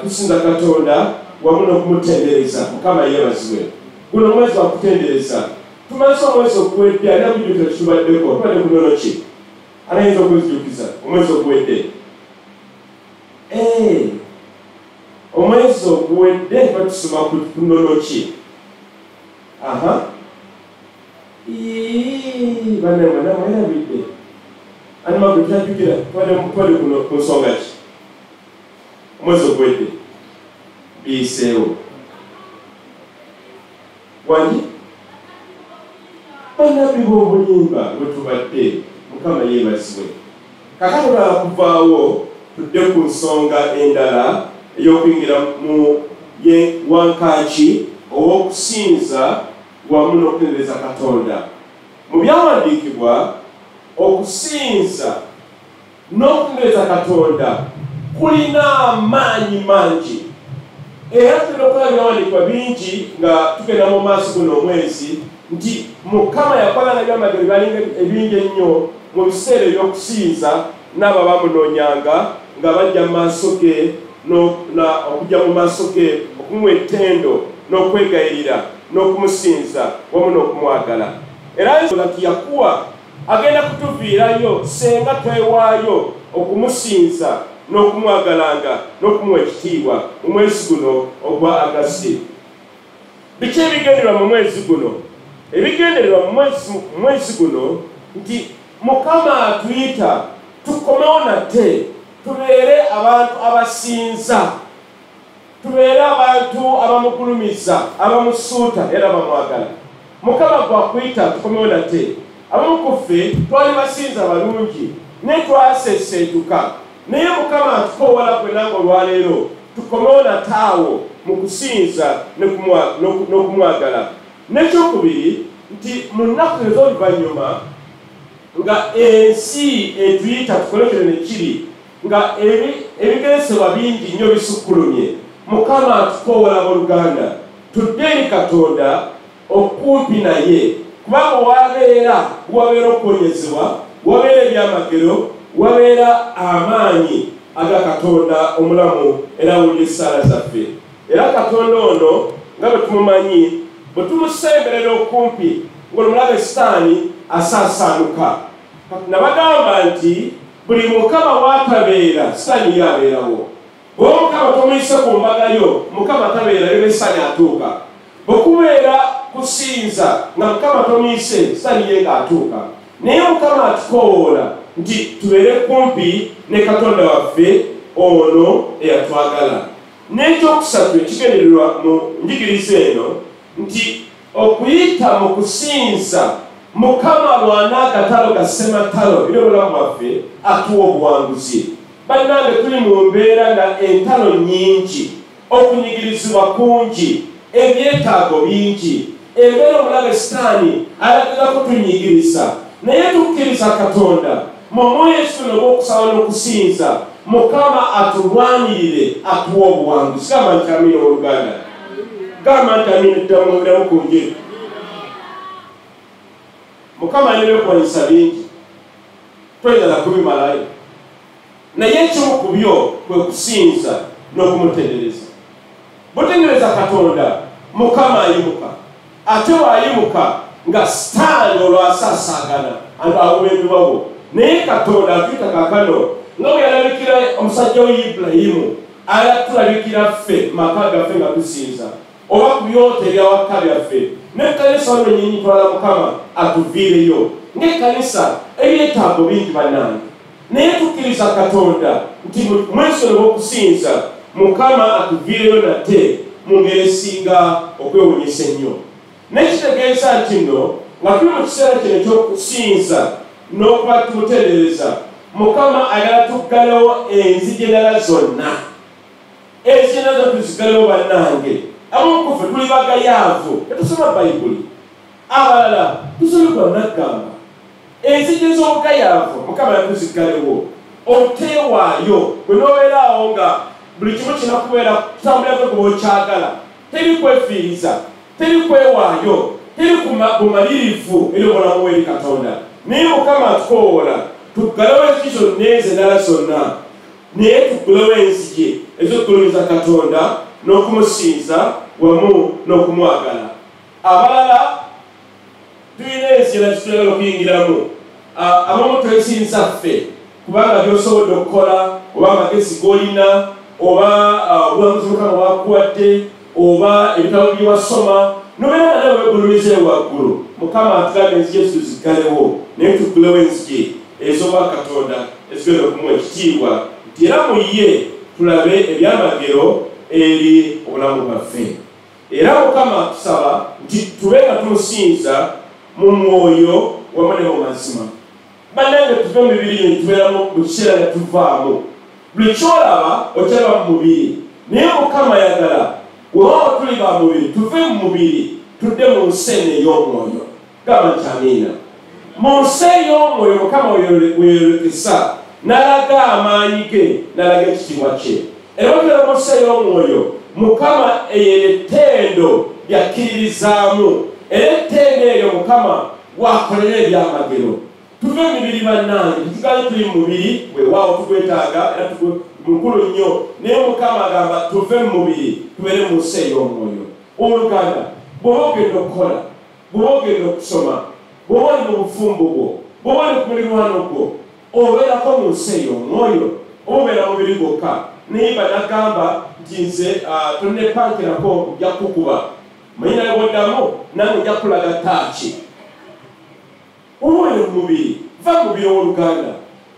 tusinza Katonda wamu n'okumutendereza. Mukama yeebazibwe. Guno omwezi wa kutendereza tumaze omwezi oguwedde alina kujjukira kitubaddeko tubadde ku nnono ki anayinza okwezijukiza omwezi oguwedde omwezi oguwedde batusoma ku nnono ki banamwerabidde animagwe tutajjukira twali ku nsonga ki omwezi oguwedde biyiseewo wangi bannabbi b'obulimba bwe tubadde. Mukama yeebazibwe. Kakati olala kuvaawo tudde ku nsonga endala ey'okuyingira mu wankaaki ow'okusinza wamu n'okutendereza Katonda. Mu byawandiikibwa okusinza n'okutendereza Katonda kulina amaanyi mangi. Era tulina okukola byawandiikibwa bingi nga tugenda mu maaso guno omwezi nti Mukama yakolanga byamagero balinga ebingi ennyo mu biseera eby'okusinza n'abo bamunoonyanga nga bajja mu maaso ge okujja mu maaso ge okumuwa ettendo n'okwegayirira n'okumusinza wamu n'okumwagala. Era nti yakuwa agenda kutuviirayo senga twewaayo okumusinza n'okumwagalanga n'okumuwa ekitiibwa mu mwezi guno ogwa Agasiti. Biki ebigendererwa mu mwezi guno? Ebigendererwa mu mwezi guno nti Mukama atuyita tukomewo nate tubeere abantu abasinza, tubeere abantu abamugulumiza, abamusuuta era abamwagala. Mukama gwakuyita tukomewo nate. Abamu ku ffe twali basinza balungi naye twaseeseetuka, naye Mukama atukoowola kwenanga olwaleero tukomewo nataawo mu kusinza n'okumwagala. N'ekyokubiri nti mu nnaku ez'oluvannyuma nga ensi etuyita tukolekere ne kiri nga ebigeresebwa bingi nnyo bisukkulumye, Mukama atukoowola abooluganda tudde eri Katonda okumpi naye, kubanga wabeera okuwonyezebwa, wabeera ebyamagero, wabeera amaanyi aga Katonda omulamu era awulira essaala zaffe. Era Katonda ono nga bwe tumumanyi bwe tumusemberera okumpi ng'omulabe Sitaani asaasaanuka. Nabagamba nti buli Mukama w'atabeera Sitaani ye abeerawo. Bw'oba Mukama tomuyise ku mbagayo, Mukama tabeerayo ne Sitaani atuuka. Bwe kubeera kusinza nga Mukama tomuyise Sitaani ye ng'atuuka. Naye Mukama atukoowoola nti tubeere kumpi ne Katonda waffe ono eyatwagala. N'ekyokusatu ekigendererwa mu njigiriza eno nti okuyita mu kusinza Mukama lw'anaakatalo ga ssematalo eri obulamu bwaffe atuwa obuwanguzi. Bannange tuli mu mbeera nga entalo nnyingi, okunyigirizibwa kungi, ebyetaago bingi, embeera omulabe Sitaani ayagala kutunyigiriza. Naye tukkiriza Katonda mu mwezi guno gw'okusaba n'okusinza Mukama atulwanirire atuwa obuwanguzi. Gamba nti amina oluganda. Gamba nti amina eddamubiramu ku njiri. Mukama alina ebyokuwanyisa bingi twegala kubimalayo, naye ekimu ku byo kwe kusinza n'okumutendereza. Butendereza Katonda Mukama ayimuka, ate waayimuka nga Sitaani olwasaasagana awubeddwawo. Naye Katonda atuyita kaakano nga bwe yalabikira omusajja we Ibulayimu alatulabikira ffe maka gaffe nga tusinza oba ku byoto ebyawaka byaffe. N'ekkanisa wano ennyinyi twala Mukama atuviireyo. Ng'ekkanisa ebyetaago bingi bannange, naye tukkiriza Katonda nti mu mwezi gw'okusinza Mukama atuviireyo nate mu ngeri esinga okwewuunyisa ennyo. N'ekitegeeza nti nno nga tuli mu kiseera kino eky'okusinza n'okuba tumutendereza, Mukama ayagala tuggalewo enzigi endala zonna. Enzigi endala tuzigalewo bannange. Abamu ku ffe tuli bagayaavu, tetusoma Bayibuli. Abalala tusome Bannagamba. Enzigi ez'obugayaavu Mukama yatuziggalewo. Oteewaayo bwe n'obeeraawo nga buli kimu kinakubeera kutambulako bw'okyagala, teri kwefiiriza. teri kwewaayo, teri bumalirivu eri obulamu eri Katonda. Naye Mukama atukoola tuggalewo ekizo n'ezo endala zonna, naye tuggalewo enzigi ez'okugulumiza Katonda n'okumusinza wamu n'okumwagala. Abalala tulina enzira zituyagala okuyingiramu. Abamu twesinza ffe kubanga by'osobodde okukola, oba amagezi g'olina, oba obulamuzi Mukama bwakuwadde, oba ebitabo bye wasoma, nobeera nawe weegulumize waggulu. Mukama atugamba enzigi ezo tuziggalewo, naye tuggulewo enzigi ez'obwa Katonda ezigenda okumuwa ekitiibwa, nti era mu ye tulabe ebyamagero eri obulamu bwaffe. Era Mukama tusaba nti tube nga tumusinza mu mwoyo wamu ne mu mazima. Bannange tuve mu mibiri tubeeramu mu kiseera nga tuvaamu. Buli kyolaba okiraba mu mubiri, naye Mukama ayagala weewaawo tuli ba mubiri tuve mu mubiri tudde mu nsi eno ey'omwoyo. Gamba nti amiina. Mu nsi ey'omwoyo Mukama weeyolekesa n'alaga amaanyi ge n'alaga ekitiibwa kye. Era bwetulaba mu nsi ey'omwoyo Mukama eyo ettendo lyakkiririzaamu, era ettendo eryo Mukama waakolera ebyamagero. Tuve mu mibiri bannange, tutigale tuli mu mubiri weewaawo tugwetaaga era mukulu nnyo, naye Mukama agamba tuve mu mubiri tubeere mu nsi ey'omwoyo. Oluganda bw'oba ogenda okukola, bw'oba ogenda okusoma, bw'oba oli mu bufumbo bwo, bw'oba oli ku muliraano gwo, obeerako mu nsi ey'omwoyo, oba obeera mubiri gwokka. Naye banagamba nti nze tonnepankirako nja kukuba, manyina yoboddamu nange nja kulaga taaki. Owoyo mu mubiri, va mu mubiri w'Oluganda,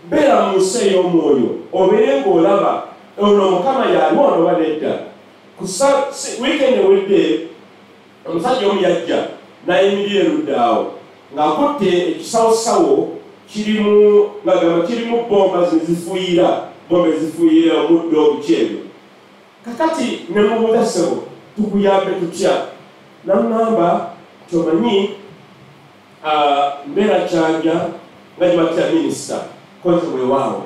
beera mu nsi ey'omwoyo, obeere ng'olaba ono Mukama yaliwo oba nedda. Wiikendi ewedde omusajja omu yajja n'ayimirira eruddaawo ng'akutte ekisawosawo kirimu bomba zifuuyira omuddo obukyebyo. Kakati ne mubuuza ssebo tukuyambe tutya? N'aŋŋamba kyomanyi mbeera Kyanja nga gye batya minisita konze weewaawo.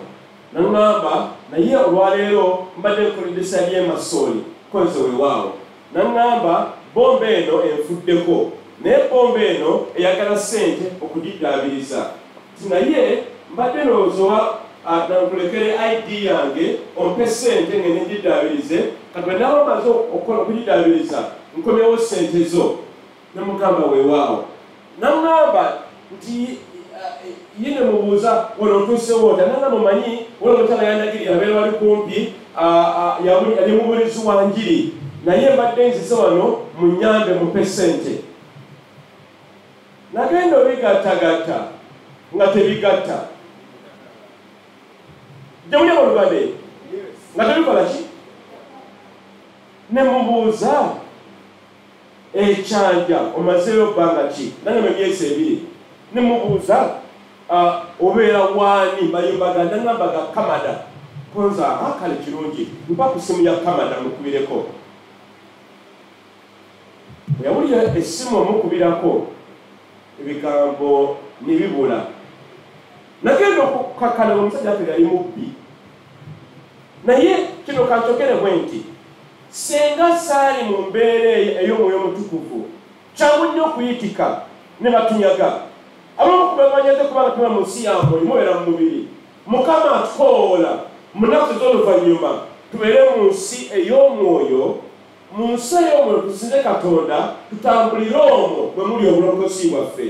N'aŋŋamba naye olwaleero mbadde nkoledesa by'emasooli konze weewaawo. N'aŋŋamba bomba eno enfuddeko, naye bomba eno eyagala ssente okugiddaabiriza. Naye mbadde ndowooza nankulekere ID yange ompe ssente ngende ngiddaabirize, kati bwe naaba maze okugiddaabiriza nkomyewo ssente zo. Ne mugamba weewaawo. N'aŋŋamba nti ye ne mubuuza wano otuusewo ota, nanga mumanyi waliwo omukyala yandagirira abeera wali kumpi, yali mubulizi wa njiri, naye mbadde nzize wano munnyambe mupe ssente. Nagenda obigattagatta nga tebigatta. Jamuli Oluganda nga tebikola ki? Ne mubuuza Kyanja omazeeyo bbanga ki? Nange emyezi 2. Ne mubuuza obeera waani mayumbaga? N'aŋŋambaga Kamada. Konza kale kirungi mpa ku ssimu ya Kamada mukubireko. Bwe yawulira essimu omukubirako ebigambo ne bibula. Nagenda okukakkana omusajja ate yali mubbi. Naye kino kankyogere bwe nti senga saali mu mbeera ey'omwoyo omutukuvu kyangu nnyo okuyitika ne batunyaga. Abamu kubemanyaze kubanga tuba mu nsi ya mwoyo mubeera mu mubiri. Mukama atwoola mu nnaku ez'oluvannyuma tubeere mu nsi ey'omwoyo, mu nsi ey'omwoyo tusinze Katonda, tutambulire omwo bwe muli obulokozi bwaffe.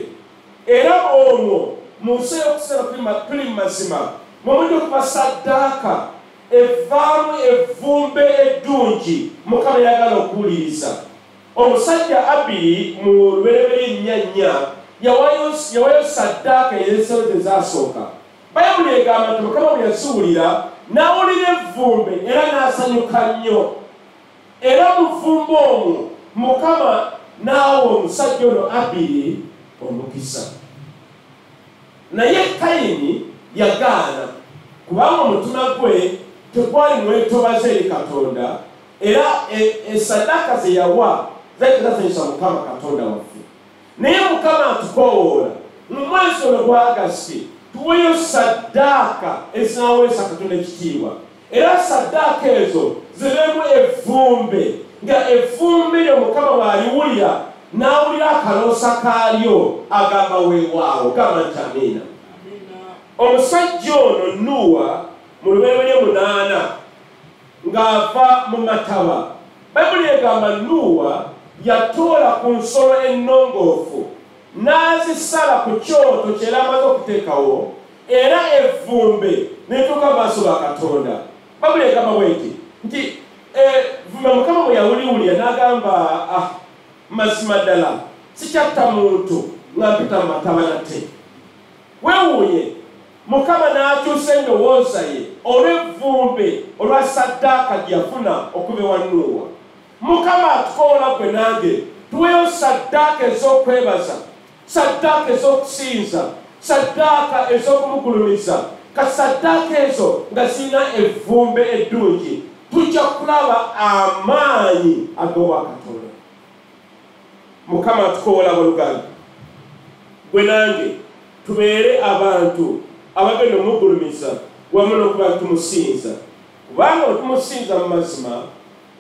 Era omwo mu nsi ey'okuseera tuli mu mazima mwe muli okuba saddaaka evaamu evvumbe eddungi Mukama yagala okuwuliriza. Omusajja Abiri mu Lubereberye 4 yawaayo saddaaka ey'ensolo tezaasooka. Bayibuli egamba nti Mukama bwe yasuubulira n'awulira evvumbe era n'asanyuka nnyo. Era mu vvumbe omwo Mukama n'awa omusajja ono Abiri omukisa. Naye Kayini yagaana kubanga omutima gwe tegwali mwetobaze eri Katonda, era essaddaaka ze yawa zali tezasanyusa Mukama Katonda waffe. Naye Mukama atukoowoola mu mwezi ono gwa Agasiti tuweeyo saddaaka ezinaweesa Katonda ekitiibwa, era saddaaka ezo zibeemu evvumbe, nga evvumbe lyo Mukama bw'aliwulira n'awulira akaloosa kaalyo agamba weewaawo gamba nti amiina. Omusajja ono Nuuwa mu Lubereberye 8 ng'ava mu mataba, Bayibuli egamba Nuuwa yatoola ku nsolo ennongoofu n'azisala ku kyoto kye yali amaze okuteekawo, era evvumbe n'etuuka maaso ga Katonda. Bayibuli egamba bw'eti nti vumbe Mukama bwe yawuliwulira n'agamba mazima ddala sikyatta muntu nga mpita mu mataba nate. Weewuunye Mukama n'akyusa endowooza ye olw'evvumbe olwa saddaaka gye yafuna okuva ewa Nuuwa. Mukama atukoola gwe nange tuweeyo saddaaka ez'okwebaza, saddaaka ez'okusinza, saddaaka ez'okumugulumiza. Ka saddaaka ezo nga zirina evvumbe eddungi, tujja kulaba amaanyi ag'obwa Katonda. Mukama atukoola Luganda gwe nange tubeere abantu abagenda omugulumiza wamu n'okuba tumusinza. Kubanga bwe tumusinza mu mazima,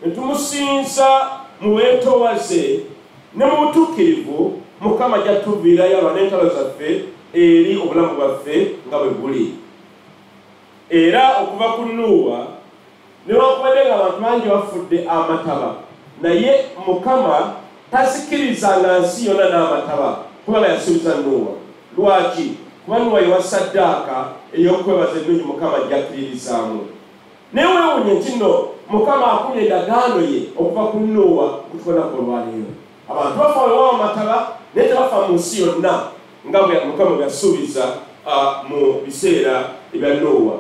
ne tumusinza mu bwetoowaze ne mu butuukirivu, Mukama ajja tuviirayo aba n'entalo zaffe eri obulamu bwaffe nga bwe buli. Era okuva ku Nuuwa newankubadde nga abantu bangi bafudde amataba, naye Mukama tazikirizanga nsi yonna n'amataba kubanga yasuubiza Nuuwa. Lwaki? Kuba Nuuwa yewa saddaaka ey'okwebaza ennungi Mukama ajjakkiririzaamu. Naye weewuunye nti nno Mukama akumye endagaano ye okuva ku Nuuwa kutukoonako olwaleero. Abantu bafa weewaawo amataba naye tebafa mu nsi yonna nga bwe Mukama bwe yasuubiza mu biseera ebya Nuuwa.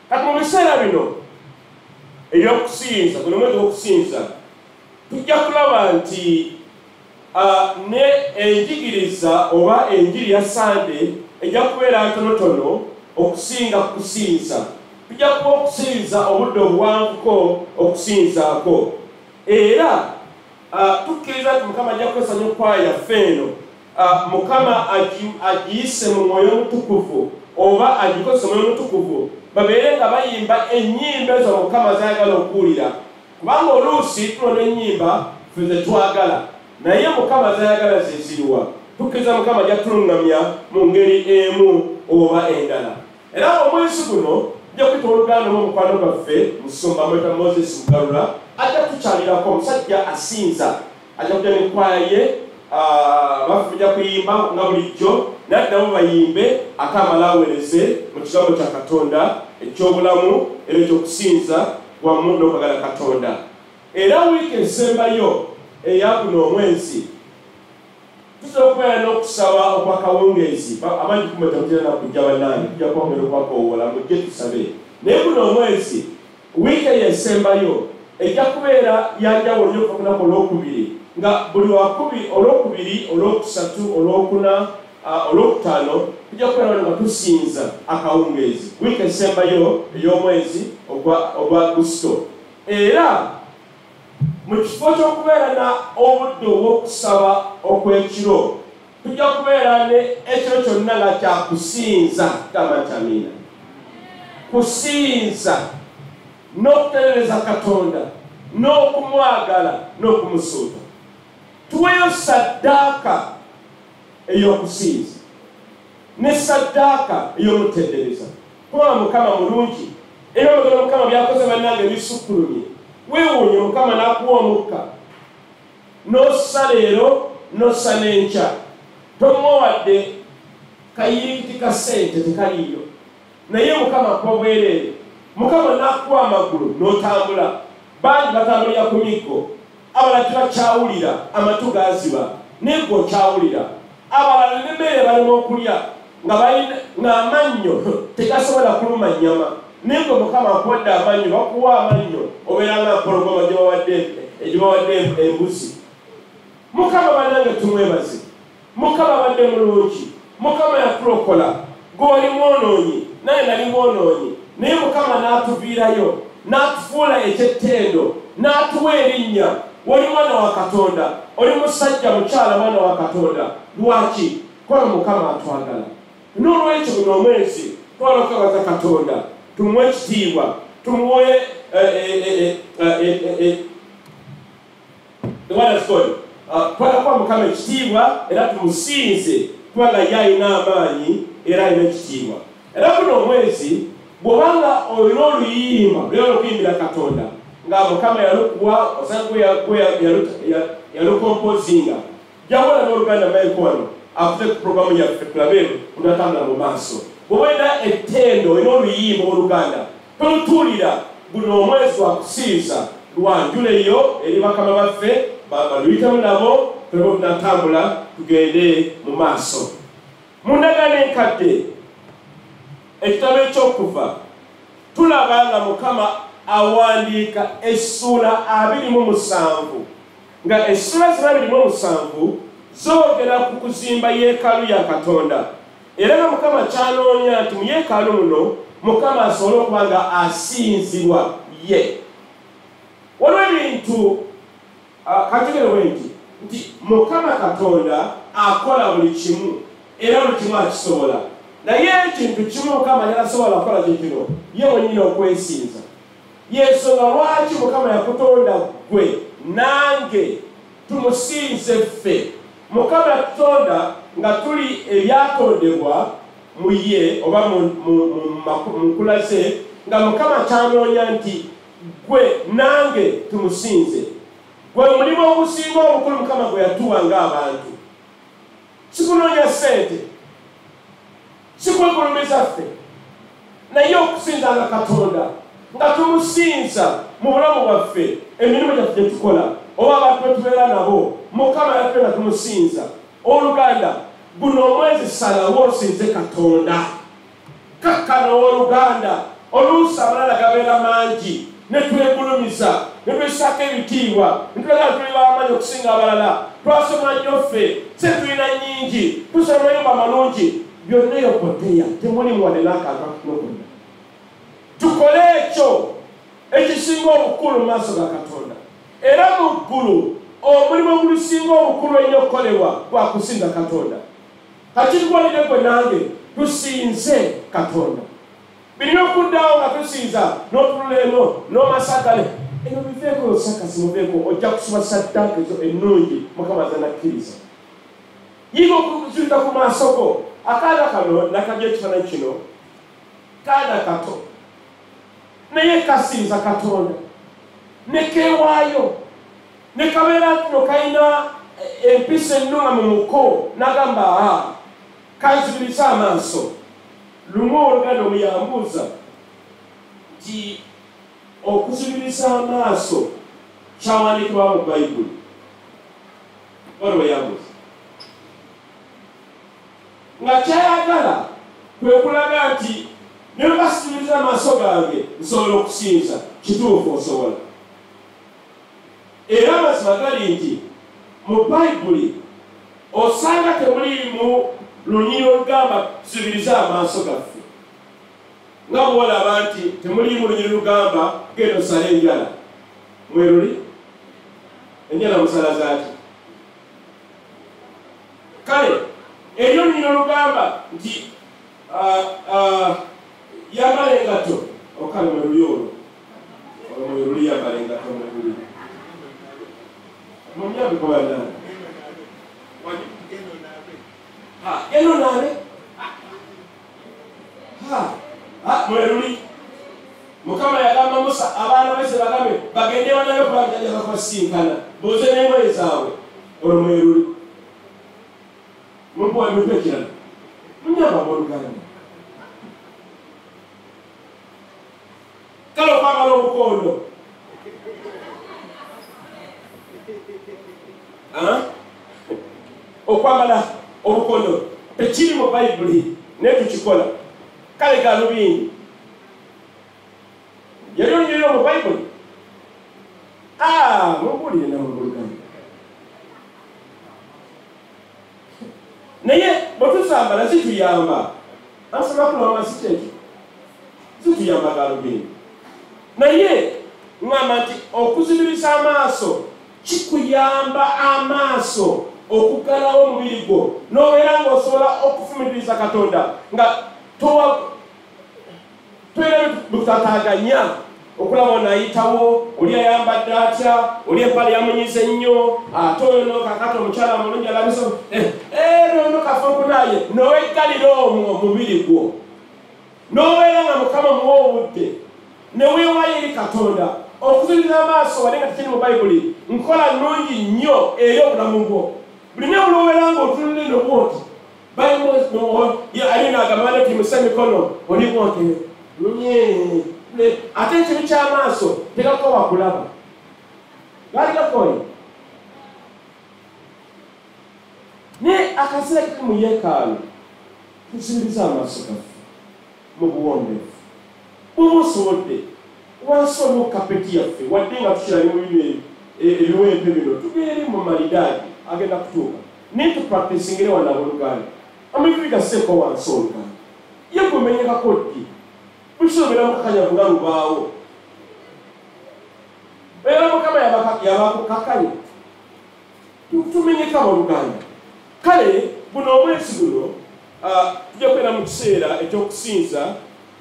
Kati mu biseera bino eby'okusinza, guno mwezi gw'okusinza, tujja kulaba nti ne enjigiriza oba enjiri ya Sande ejja kubeera ntonotono okusinga kusinza. Tujja kuba okusinza obudde obuwanvuko okusinzaako. Era tukkiriza nti Mukama ajja kukozesa n'okwaya yaffe eno, Mukama agiyise mu Mwoyo Omutukuvu oba agikozese mu Mwoyo Omutukuvu, babeere nga bayimba ennyimba ezo Mukama z'ayagala okuwulira. Kubanga oluusi tulona ennyimba ffe ze twagala, naye Mukama z'ayagala ze ziriwa. Tukkiriza Mukama ajja tuluŋŋamya mu ngeri emu oba endala. Era omwezi guno tujja kuyita oluganda n'omukwano gwaffe Musumba mweta Moses Mugalula ajja tukyalirako omusajja asinza. Ajja kujja n'enkwaya ye, baffe bajja kuyimba nga bulijjo, naye nabo bayimbe ate amala aweereze mu kigambo kya Katonda eky'obulamu era ekyokusinza wamu n'okwagala Katonda. Era wiiki esembayo eya guno omwezi tusobola okubeera n'okusaba okw'akawungeezi. Abangi kumeta mutera nakujja bannange tujja kwongera okwakoowola mujje tusabe. Naye guno omwezi wiiki eyo esembayo ejja kubeera yanjawulo nnyo okuva ku lunaku olwokubiri, nga buli wakubiri, olwokubiri, olwokusatu, olwokuna, olwokutaano tujja kubeera nga tusinza akawungeezi. Wiiki esembayo ey'omwezi ogwa Agusto. Era mu kifo ky'okubeera na obudde obw'okusaba okw'ekiro, tujja kubeera ne ekiro kyonna nga kyakusinza. Gamba nti amiina. Kusinza n'okutereereza Katonda n'okumwagala n'okumusuuta. Tuweeyo saddaaka ey'okusinza ne saddaaka ey'omutendereza. Kubanga Mukama mulungi era olugero Mukama byakoze bannange bisukkulumye. Weewuunye Mukama n'akuwa omukka, n'ossa leero n'ossa n'enkya, tomuwadde kayirikiti ka ssente tekaliyo, naye Mukama akuwa bwereere. Mukama n'akuwa amagulu n'otambula. Bangi batambulira ku miggo, abalala tebakyawulira, amatu gaaziba naye gwe okyawulira. Abalala n'emmere balina okulya ng'amannyo tegasobola kuluma nnyama, naye gwe Mukama akuwadde amannyo. Bakuwa amannyo obeera nga mpologoma gye bawadde embuzi. Mukama bannange tumwebaze. Mukama abadde mulungi. Mukama yatulokola. Gwe wali mwonoonyi naye nali mwonoonyi, naye Mukama n'atuviirayo n'atufuula eky'ettendo n'atuwa erinnya. Oli mwana wa Katonda, oli musajja mukyala mwana wa Katonda. Lwaki? Kubanga Mukama atwagala. N'olwekyo guno omwezi twala okukabaza Katonda, tumuwe ekitiibwa, tumuwe twalakuwa Mukama ekitiibwa era tumusinze kubanga ye alina amaanyi era alina ekitiibwa. Era guno omwezi bw'obanga olina oluyimba lero okuyimbira Katonda nga Mukama yalukuwa osanga yalukompozinga jawola n'Oluganda mayikwano akute ku programu yaffe tulabe tunatambula mu maaso. Bw'obeera ettendo olina oluyimba Oluganda tolutuulira guno omwezi wakusiiza lwanjuleyo eri bakama baffe baluyitamu nabo tulaba tunatambula tugende mu maaso. Mu ndagaano enkadde ekitabo ekyokuva tulaba nga Mukama awandiika essula 27 nga essula 27 zoogera ku kuzimba yeekaalu ya Katonda. Era nga Mukama kyanoonya nti mu yeekaalu muno Mukama asobole okuba nga asinzibwa ye. Waliwo ebintu kategerewe nti Mukama Katonda akola buli kimu era buli kimu akisobola. Naye ekintu kimu Mukama yalasobola kukola kino ye mwennyini okwesinza. Yensonga lwaki Mukama yakutonda gwe nange tumusinze ffe. Mukama yakutonda nga tuli ebyatondebwa mu ye oba mu nkula ze nga Mukama kyanoonya nti gwe nange tumusinze. Gwe mulimu ogusinga obukulu Mukama gwe yatuwa ng'abantu. Sikunoonya ssente, sikwegulumiza ffe, naye okusinza nga Katonda nga tumusinza mu bulamu bwaffe emirimu gyaffe gye tukola oba abantu be tubeera nabo Mukama yaffe nga tumusinza. Oluganda guno omwezi salawo osinze Katonda. Kakkana Oluganda oluusi amalala gabeera mangi ne twegulumiza ne twesako ebitiibwa ne tulaga tuli b'amaanyi okusinga abalala. Twasoma nnyo ffe se tulina nnyingi tusoma amayumba amalungi byonna yokoteya temulimu wadde n'akantu akakukonna. Tukole ekyo ekisinga obukulu mu maaso ga Katonda. Era mu ggulu omulimu ogulisinga obukulu ennyo okukolebwa gwa kusinza Katonda. Kakitugwanire gwe nange tusinze Katonda. Birina okuddawo nga tusinza n'otunula eno n'omasagale eno biveeko osakasi muveeko ojja kusuba saddaaka ezo ennungi Mukama zanakkiriza. Yiga okuzulira ku maaso go. Akaana kano nakajja ekifaananyi kino kaana kato naye kasinza Katonda ne keewaayo ne kabeera kino kalina empisa ennunga mu muko n'agamba kanzibiriza amaaso. Lumu Oluganda omuyambuuza nti okuzibiriza amaaso kyawandiikibwa mu Bayibuli. Waliwo yambuuza nga kyayagala kwe kulaga nti ne bwe basibiriza amaaso gange nsobola okusinza. Kituufu osobola. Era amazima gali nti mu Bayibuli osanga temuliimu lunyiri olugamba tusibirize amaaso gaffe. Nga bwolaba nti temuliimu lunyiri lugamba genda osale enjala. Mweruli? Enjala musala zaaki? Kale eryo lunyiri olugamba nti yambala engato okale mweruli olwo. Olwo mweruli yambala engato mweruli. Mumyabi kwa ndani. Eno naabe. Mweruli. Mukama yagamba Musa abaana bese bagambe bagende banayo kulanjaja bakasinkana. Boze n'engoye zaabwe. Olwo mweruli. Mumpuwa mupekirana. Munyamba mu Luganda. Kale okwambala obukondo. Okwambala obukondo tekiri mu Bayibuli naye tukikola. Kale galubindi yali onyirira mu Bayibuli. Mumpulire nawe mu Luganda. Naye bwe tusambala zituyamba. Ansaba kuloma si kyekyo. Zituyamba galubindi. Naye ngamba nti okuzibiriza amaaso kikuyamba amaaso okugalawo omubiri gwo n'obeera ng'osobola okufumiriza Katonda nga toera butataaganya okulaba nayitawo oli ayambadde atya oli empale yamunyize nnyo ate ono kakati omukyala mulungi alabiso nono kafe okunaye noweggalira omwo omubiri gwo n'obeera nga mukama muwa obudde ne weewaayo eri katonda okuzulira amaaso wali nga tekiri mu bayibuli nkola nnungi nnyo eri obulamu bwo buli ne buloobeera nga otunulire nobwoti ali naagamba nti musa mikono oli bwote ate ekibi ky'amaaso tegakoba kulaba gaali gakoye naye akaseera kiri mu yeekaalu tusibiriza amaaso gaffe mu buwombeefu bwobusobodde wansi olwo kapeti yaffe wadde nga tukirali mu ebiwempe bino tubeere mu malidaadi agenda kutuuka naye tupractisingire wana Luganda amivivi gaseeko wansi Oluganda ye gumenyekako ddi bukisobera mukakanyavu nga lubaawo era mukama yabakukakanya tumenyeka mu Luganda kale buno omwezi guno tujja kwera mu kiseera ekyokusinza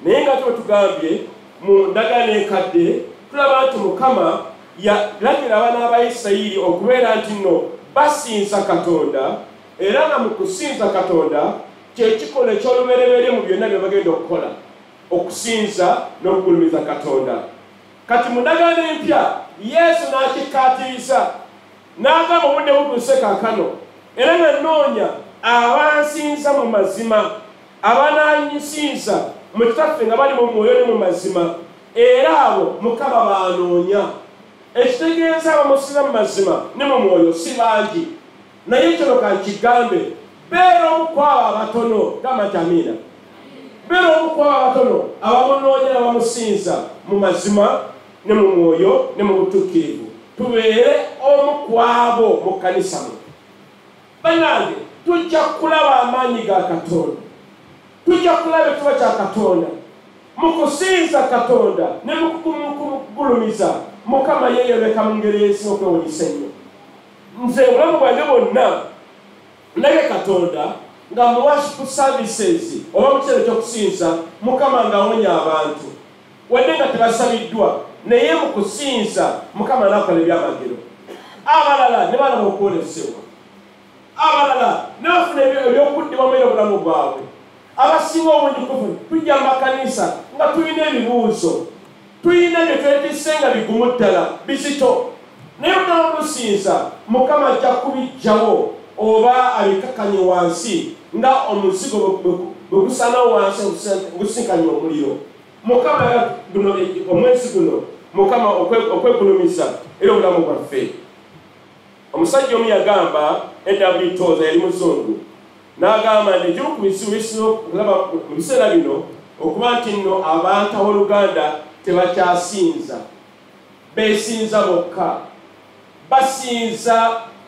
naye nga tuba tugambye mu ndagaano enkadde tulaba nti mukama yalagira abaana ba Isirayiri okubeera nti nno basinza Katonda era nga mu kusinza Katonda kyekikola ekyolubereberye mu byonna bye bagenda okukola okusinza n'okugulumiza Katonda. Kati mu ndagaano empya Yesu n'akikkaatiriza n'agamba obudde butuuse kaakano era nga nnoonya abansinza mu mazima abanansinza mu kitaffe nga bali mu mwoyo ne mu mazima era abo mukama baanoonya ekitegeeza abamusinza mu mazima ne mu mwoyo si bangi naye kino kankigambe beera omukwabo abatono gamatamiina beera omukwabo abatono abamunoonya n'abamusinza mu mazima ne mu mwoyo ne mu butuukirivu tubeere omukwabo mu kkanisa mu bannange tujja kulaba amaanyi ga Katonda tujja kulaba ekiba kya Katonda mu kusinza Katonda ne mu kugulumiza mukama yeeyoleka mu ngeri y'ensi okwewunyisa ennyo nze obulamu bwange bwonna ndabye Katonda nga mu worship services oba mu kiseera ekyokusinza mukama ng'awonya abantu wadde nga tebasabiddwa naye mu kusinza mukama n'akola ebyamagero abalala ne balaba okwolesebwa abalala ne bafuna ebyokuddibwamu eri obulamu bwabwe abasinga obunjukuvu tujja mu makanisa nga tulina ebibuuzo tulina bye twetisse nga bigumu ddala bizito naye otamusinza mukama ajja kubiggyawo oba abikakanye wansi nga omuzigo bwe gusanawo wansi gusinkanye omuliro mukama guno omwezi guno mukama okwegulumiza era obulamu bwaffe omusajja omu yagamba edabuli tooza yali muzungu n'agamba nti ekimu ku bisuubizo okulaba mu biseera bino okuba nti nno abantu ab'Oluganda tebakyasinza beesinza bokka basinza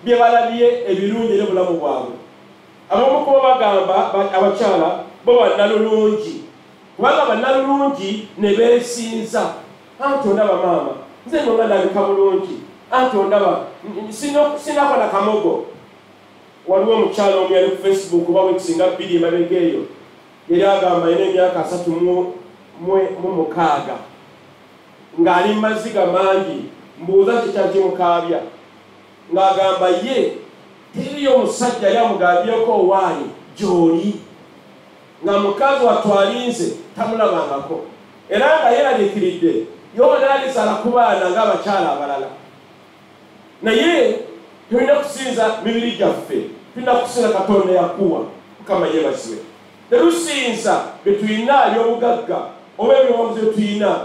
bye balabye ebirungi eri obulamu bwabwe abamu kuba bagamba abakyala bo bannalulungi kubanga bannalulungi ne beesinza anti ondaba maama nze nno nga ndabika bulungi anti ondaba sinako na kamogo waliwo omukyala omu yali ku Facebook oba wekisinga 2 emabega eyo yali agamba yina emyaka 36 ng'ali mu maziga mangi mbuuza kyekyakimukabya ng'agamba ye teriyo omusajja yali amugambyeko owaani gy'oli nga mukazi watwalinze tamulabangako era nga yeraliikiridde yobanalizaala ku baana ng'abakyala abalala naye tulina kusinza mibiri gyaffe tulina kusinza Katonda yakuwa mukama yeebazibwe terusinza bye tulina ebyobugagga oba ebyobuwabuzi bye tulina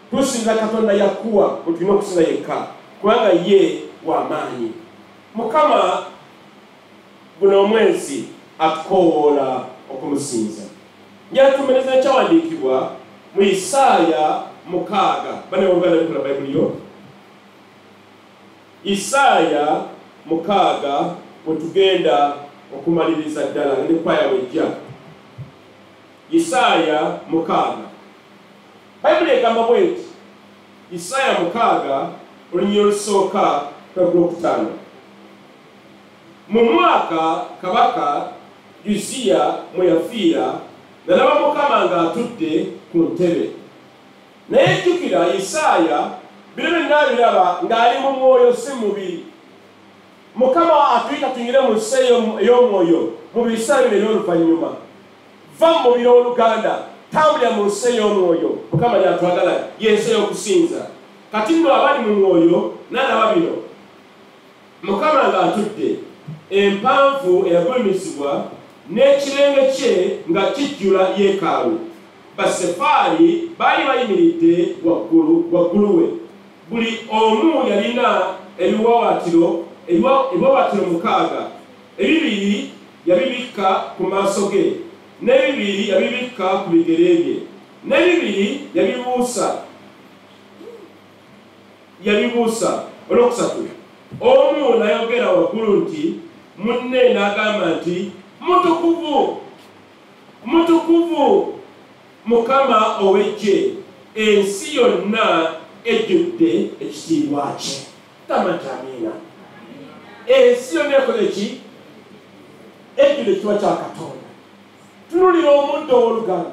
tusinza Katonda yakuwa bwe tulina okusinza yekka kubanga ye w'amaanyi mukama guno omwezi atukoowoola okumusinza njala tumereza ekyawandiikibwa mu Isaaya 6 bane Oluganda likola bayibuli yo Isaaya 6 bwe tugenda okumaliriza ddala ne kwaya wejja Isaaya 6 bayibuli egamba bweti Isaaya 6 olunyiriri olusooka kw'okutano mu mwaka kabaka Yuziya mwe yafiira nalaba mukama ng'atudde ku ntebe naye jjukira Isaaya bino byonna biraba ng'ali mu mwoyo si mubiri. Mukama atuyita tuyingire mu nsi ey'omwoyo mu biseera bino eby'oluvannyuma. Va mu mubiri w'Oluganda, tambulira mu nsi ey'omwoyo. Mukama y'atwagala y'ensi ey'okusinza. Kati nno abali mu mwoyo n'alaba bino. Mukama ng'atudde, empanvu eyagulumisibwa n'ekirenge kye nga kijjula yeekaalu. Basefaali baali bayimiridde waggulu we. Buli omu yalina ebiwawaatiro 6, ebibiri yabibikka ku maaso ge, n'ebibiri yabibikka ku bigere bye, n'ebibiri yabibuusa. Olwokusatu, omu n'ayogera waggulu nti, munne n'agamba nti, mutukuvu, mutukuvu Mukama ow'eggye, ensi yonna ejjudde ekitiibwa kye. Tamataamiina. Ensi yonna ekoze ki? Ejjudde ekitiibwa kya Katonda. Tunulira omuddo w'Oluganda,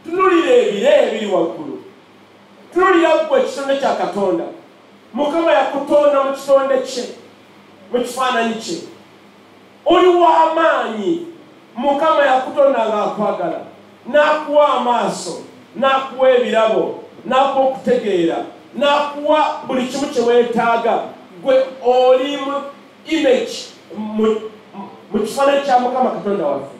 tunulira ebire ebiri waggulu, tunulira ggwe ekitonde kya Katonda. Mukama yakutonda mu kitonde kye, mu kifaananyi kye. Oli w'amaanyi. Mukama yakutonda ng'akwagala, n'akuwa amaaso, n'akuwa ebirabo, n'akuwa okutegeera, n'akuwa buli kimu kye weetaaga. Gwe oli mu image, mu kifaananyi kya Mukama Katonda waffe.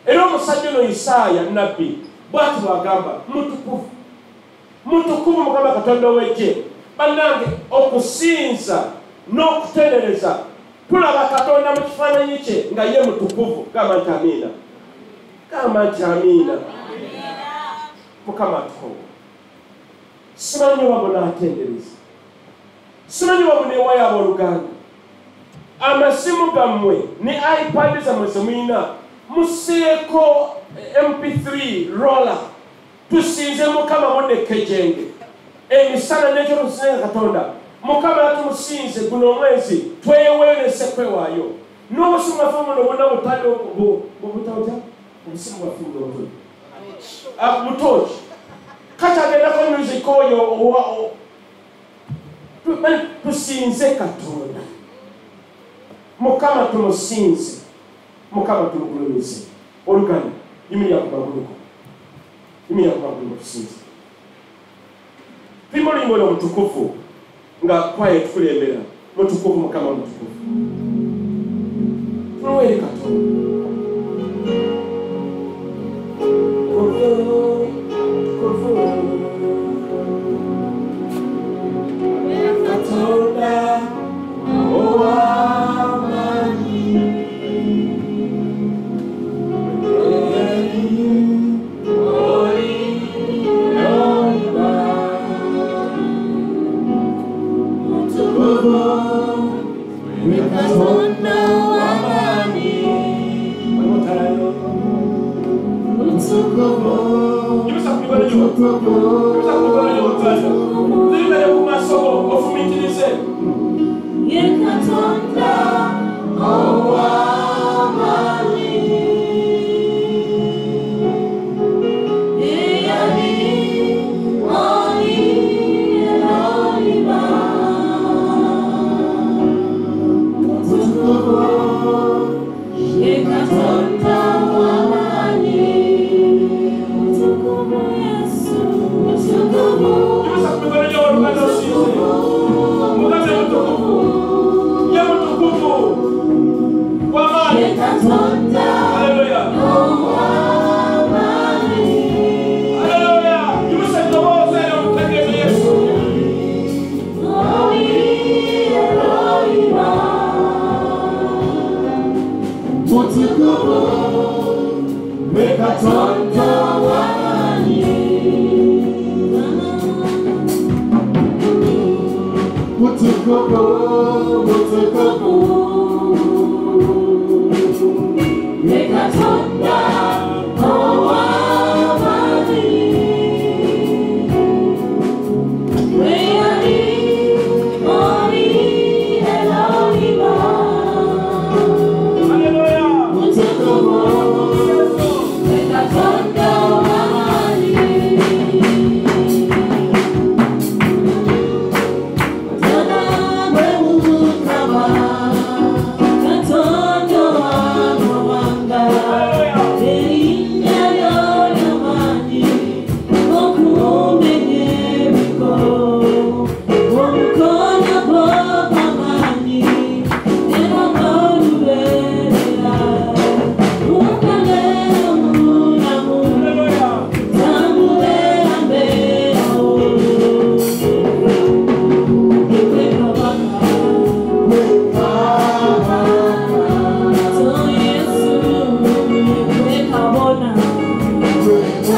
Era omusajja ono Isaaya nnabbi bw'ati bw'agamba, mutukuvu, mutukuvu Mukama Katonda ow'eggye. Bannange, okusinza n'okutendereza, tulaba Katonda mu kifaananyi kye nga ye mutukuvu. Gamba nti amiina. Gamba nti amiina. Mukama atukuvu. Simanyi oba bunaatendereza, simanyi oba buneewaya abooluganda. Amasimu gammwe ne iPad zammwe ze muyina, museeko MP3 roller, tusinze Mukama muddekejenge. Emisana n'ekyo tusinze Katonda. Mukama yatumusinze guno omwezi tweweerese kwewaayo. N'obusimu bwaffe buno bwonna butadde butawuta obusimu bwaffe buno butoki kati agendako music oyo tusinze Katonda. Mukama tumusinze, Mukama tumugulumize. Oluganda yimirira ku maguluko, yimirira ku maguluko tusinze. Tulimo oluyimba olwo mutukuvu nga kwaye tukulembera. Mutukuvu Mukama mutukuvu. Tuluweere Katonda. Katonda ow'amaanyi,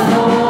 Oh,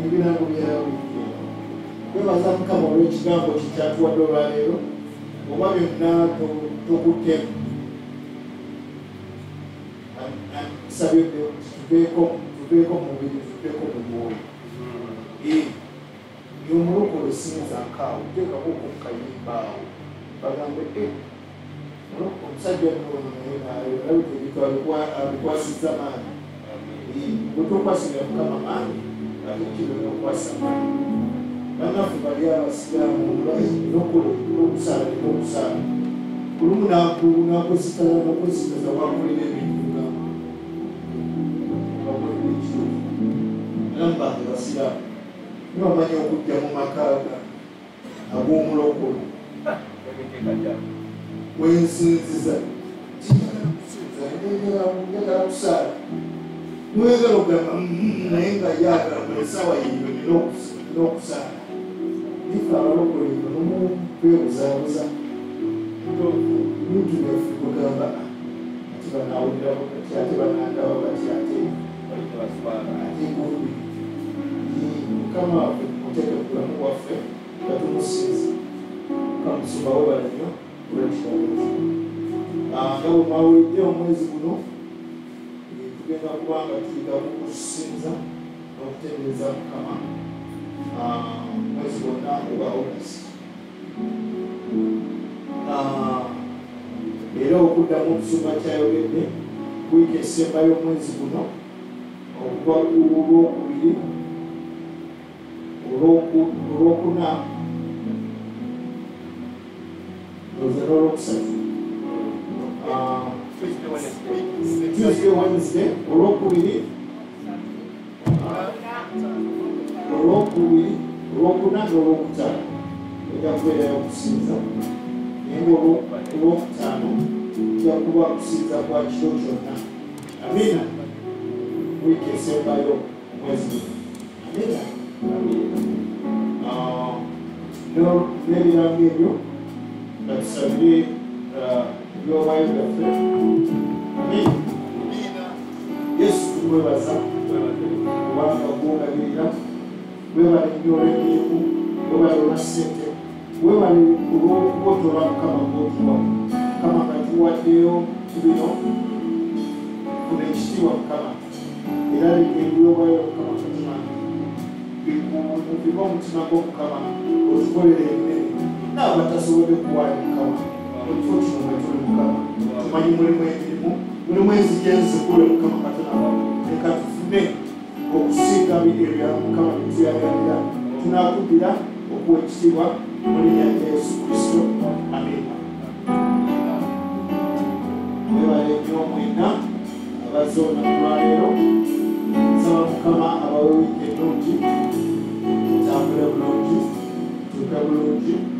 ebirango byawe kwebaza Mukama olw'ekigambo kikyatuwadde olwaleero oba byonna tokuttemu nsabye tuveeko mu mubiri tuveeko mu mwoyo y'omulokole sinza nkaawo teekako ku kayimba awo bagambe omusajja olabika abikwasizza maanyi bwetokwasira Mukama maanyi ate kibona okwasa maanyi bannaffe bali abasiraamu n'okusala n'okusala kulumu nakwesitala nokwesitaza wakolera ebintu bigamba wakolera ekituufu era mubange basiraamu nibamanyi okujja mu makaaga ag'omulokole wensinziza njagala kusaala niwegala okugamba naye nga yagamba esaawa yiyo nina okusaala ife abalokole eyo nomukwebuzabuza bintu byaffe kugamba ati banawuliraho kati ate banandaba bati ate gubi Mukama waffe muteeke bulamu bwaffe batumusinza kamusumba webala nnyo olwekitabo nga bwe mwawulidde omwezi guno tugenda kubanga tuyigamu okusinza n'okutendereza Mukama mwezi gwonna oba August era okuddamu okusoma kyayogedde wiiki esembayo omwezi guno okuva ku Olwokubiri Olwokuna n'Olwokusatu Tuesday, Wednesday, Olwokubiri Olwokuna n'Olwokutaano ojja kubeerayo okusinza naye ng'Olwokutaano ojja kuba kusinza kwa kiro kyonna amina wiiki esembayo omwezi guno amina n'ebirango ebyo nga tusabire ebyobwayo byaffe amina Yesu tumwebaza kubanga gwolabirira webale nnyo olw'emirimu webale olwa ssente webale olw'okubotola Mukama gw'otuwa Mukama nga tuwaddeyo bino funa ekitiibwa Mukama era ebyobwayo Mukama katima biva omutima gw'Omukama otukolere emmere n'abatasobodde kuwaayo Mukama ekifo kino mwe tuli Mukama tumanyi mulimu emirimu mulimu enzigi enzigule Mukama katonda leka tufune okusinga ebya Mukama byetuyagalira tunakuddira okuwa ekitiibwa mu linnya lya Yesu Kristo amina mwebale nnyo mwenna abazoona kulwaleero nsaba Mukama abawe wiiki ennungi mutambule bulungi tuuke bulungi